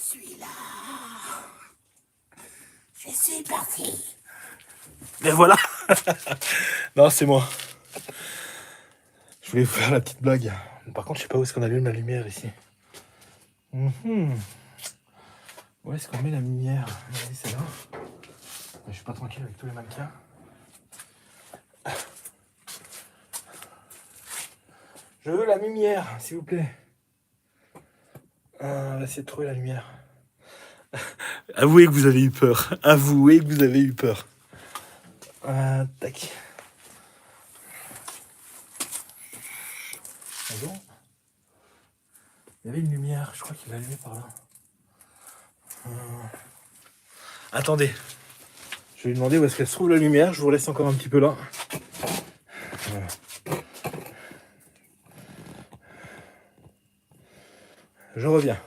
suis là. Je suis parti. Et voilà. Non, c'est moi. Je voulais vous faire la petite blague. Par contre, je sais pas où est-ce qu'on allume la lumière ici. Où est-ce qu'on met la lumière? Vas-y, c'est là. Je suis pas tranquille avec tous les mannequins. Je veux la lumière, s'il vous plaît. On va essayer de trouver la lumière. Avouez que vous avez eu peur. Avouez que vous avez eu peur. Tac. Bonjour. Il y avait une lumière, je crois qu'il l'a allumée par là. Attendez. Je vais lui demander où est-ce qu'elle se trouve la lumière. Je vous laisse encore un petit peu là. Voilà. Je reviens.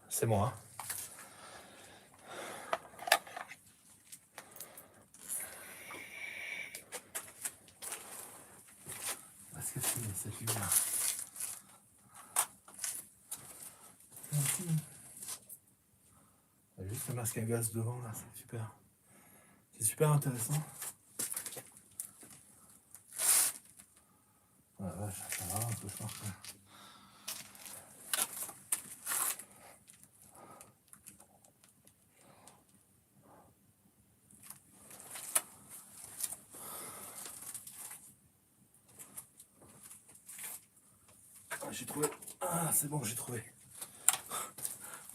C'est moi. Est-ce que c'est cette lumière? Il y a juste le masque à gaz devant là, c'est super. C'est super intéressant. Ah la vache, ça va un peu fort quoi. J'ai trouvé. Ah, c'est bon, j'ai trouvé.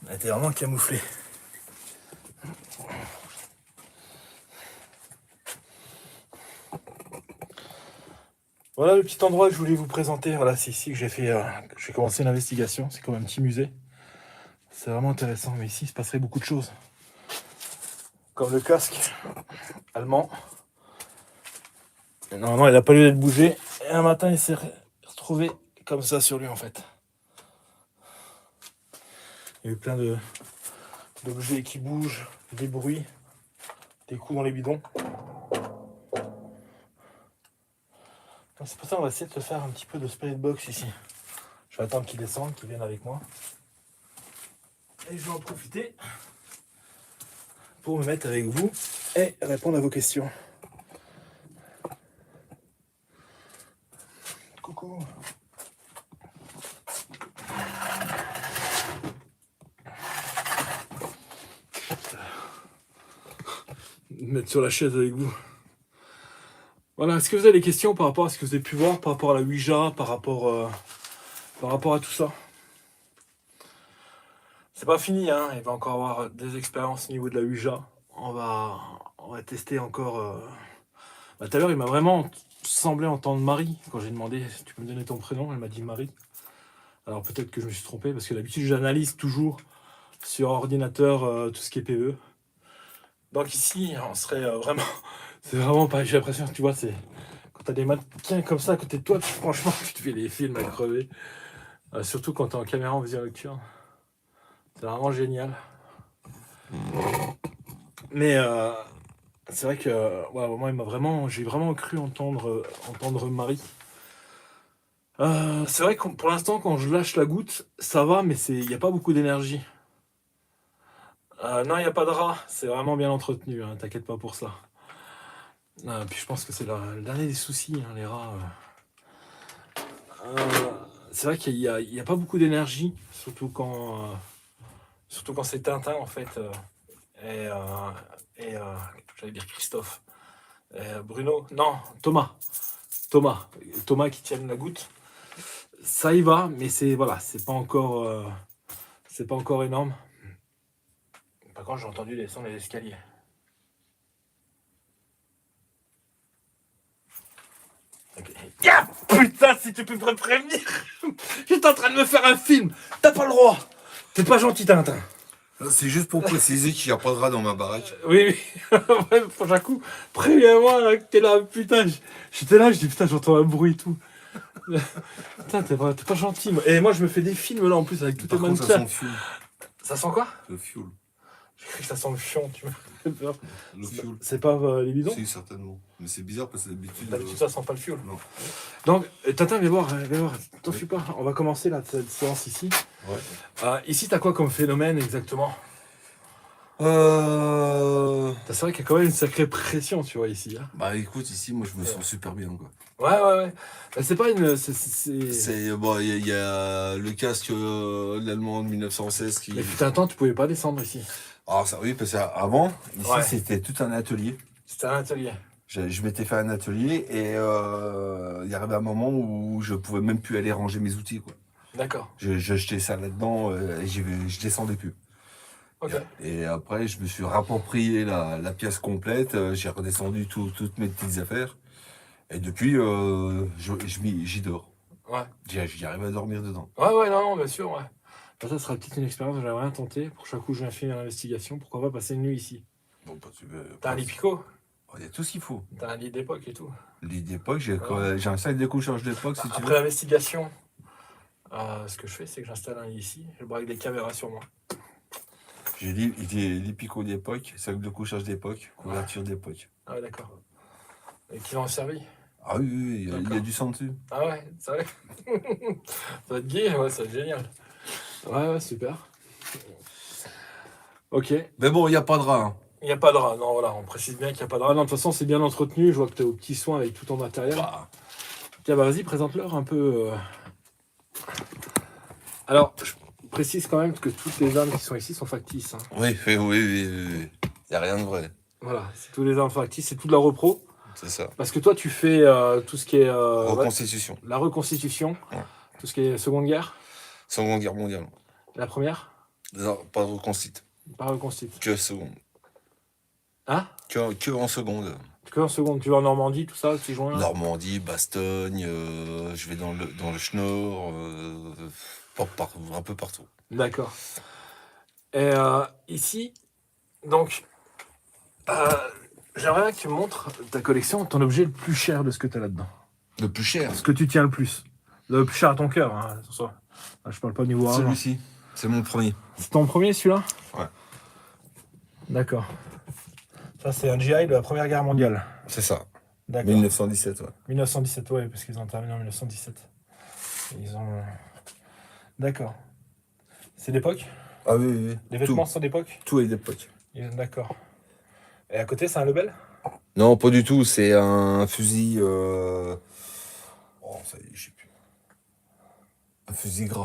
Elle était vraiment camouflée. Voilà le petit endroit que je voulais vous présenter. Voilà, c'est ici que j'ai fait. Que j'ai commencé l'investigation. C'est comme un petit musée. C'est vraiment intéressant. Mais ici, il se passerait beaucoup de choses. Comme le casque allemand. Et normalement, il n'a pas lieu d'être bougé. Et un matin, il s'est retrouvé comme ça sur lui en fait. Il y a eu plein d'objets qui bougent, des bruits, des coups dans les bidons. C'est pour ça qu'on va essayer de se faire un petit peu de spirit box ici. Je vais attendre qu'ils descendent, qu'ils viennent avec moi. Et je vais en profiter pour me mettre avec vous et répondre à vos questions. Coucou. Me mettre sur la chaise avec vous. Voilà, est-ce que vous avez des questions par rapport à ce que vous avez pu voir, par rapport à la Ouija, par rapport à tout ça? C'est pas fini, hein. Il va encore avoir des expériences au niveau de la Ouija. On va tester encore. Tout à l'heure, il m'a vraiment semblé entendre Marie. Quand j'ai demandé si tu peux me donner ton prénom, elle m'a dit Marie. Alors peut-être que je me suis trompé, parce que d'habitude, j'analyse toujours sur ordinateur tout ce qui est PE. Donc ici, on serait vraiment... C'est vraiment pas... J'ai l'impression, tu vois, c'est... Quand t'as des mannequins comme ça à côté de toi, franchement, tu te fais des films à crever. Surtout quand t'es en caméra en vision nocturne. C'est vraiment génial. Mais c'est vrai que ouais, moi, j'ai vraiment cru entendre Marie. C'est vrai que pour l'instant, quand je lâche la goutte, ça va, mais il n'y a pas beaucoup d'énergie. Non, il n'y a pas de rats. C'est vraiment bien entretenu, hein, t'inquiète pas pour ça. Puis je pense que c'est le dernier des soucis, hein, les rats. C'est vrai qu'il n'y a pas beaucoup d'énergie, surtout quand c'est Tintin en fait. J'allais dire Christophe. Bruno, non, Thomas qui tienne la goutte. Ça y va, mais c'est pas encore énorme. Par contre, j'ai entendu descendre les escaliers. Okay. Ah, putain, si tu peux me prévenir. J'étais en train de me faire un film. T'as pas le droit. T'es pas gentil, Tintin. C'est juste pour préciser qu'il n'y a pas de rat dans ma baraque. Oui. Ouais, prochain coup, préviens-moi là, que t'es là, putain. J'étais là, je dis putain, j'entends un bruit et tout. Putain, t'es pas gentil. Moi. Et moi, je me fais des films là en plus avec tous tes Par contre, ça mannequins. sent le fioul. Ça sent quoi? Le fioul. J'ai cru que ça sent le fion, tu me fais peur. Le fioul. C'est pas les bidons? Si, certainement. Mais c'est bizarre parce que d'habitude. D'habitude, ça sent pas le fioul. Non. Donc, Tintin, viens voir. T'en suis pas. On va commencer là, cette séance ici. Ouais. Ici, t'as quoi comme phénomène exactement? C'est vrai qu'il y a quand même une sacrée pression, tu vois, ici. Hein. Bah écoute, ici, moi, je me sens super bien, quoi. Ouais. C'est pas une. Bon, il y a le casque l'allemand de 1916 qui. Mais fut un temps, tu pouvais pas descendre ici. Ah, ça, oui, parce qu'avant, ici, Ouais. c'était tout un atelier. C'était un atelier. Je m'étais fait un atelier et il y arrivait un moment où je pouvais même plus aller ranger mes outils, quoi. D'accord. Je jetais ça là-dedans et je descendais plus. Ok. Et après, je me suis rapproprié la pièce complète, j'ai redescendu toutes mes petites affaires. Et depuis, j'y dors. Ouais. J'y arrive à dormir dedans. Ouais, non, bien sûr, ouais. Bah, ça sera peut-être une expérience que j'aimerais bien tenter. Pour chaque coup, je viens faire une investigation. Pourquoi pas passer une nuit ici? Bon, bah, tu veux, T'as un lit Pico? il y a tout ce qu'il faut. T'as un lit d'époque et tout. Lit d'époque, j'ai Ouais. j'ai un sac de couchage d'époque si tu Après veux. l'investigation, ce que je fais, c'est que j'installe un lit ici. Je braque des caméras sur moi. J'ai lit picot d'époque, sac de couchage d'époque, couverture d'époque. Ah ouais, d'accord. Et qui l'ont servi? Ah oui, il y a D'accord. du sang dessus. Ah ouais, c'est vrai. Ça va être gay, ouais, ça va être génial. Ouais, super. Ok. Mais bon, il n'y a pas de rat. Hein. Il n'y a pas de rat, non, voilà, on précise bien qu'il n'y a pas de rat. Non, de toute façon, c'est bien entretenu. Je vois que tu es au petit soin avec tout ton matériel. Bah, Tiens, bah, vas-y, présente-leur un peu. Alors, je précise quand même que toutes les armes qui sont ici sont factices. Hein. oui. Il n'y a rien de vrai. Voilà, c'est tous les armes factices, c'est tout de la repro. C'est ça. Parce que toi, tu fais tout ce qui est Reconstitution. la reconstitution, Ouais. tout ce qui est Seconde Guerre, Seconde guerre mondiale. la première, Non, pas de reconstitution. pas reconstitue. Que seconde. Hein? Que en seconde. Que en seconde, tu vas en Normandie, tout ça, petit joint. Normandie, Bastogne, je vais dans le Schnorr, un peu partout. D'accord. Et ici, donc, j'aimerais bien que tu me montres ta collection, ton objet le plus cher de ce que tu as là-dedans. Le plus cher. Ce que tu tiens le plus. Le plus cher à ton cœur, hein, attention. Je parle pas au niveau argent. Celui-ci, c'est mon premier. C'est ton premier, celui-là? Ouais. D'accord. Ça, c'est un GI de la Première Guerre mondiale. C'est ça. D'accord. 1917, ouais. 1917, ouais, parce qu'ils ont terminé en 1917. Ils ont... D'accord. C'est d'époque? Ah oui. Les vêtements sont d'époque? Tout est d'époque. D'accord. Et à côté, c'est un Lebel? Non, pas du tout. C'est un fusil. Oh, ça y est, je sais plus. Un fusil gras.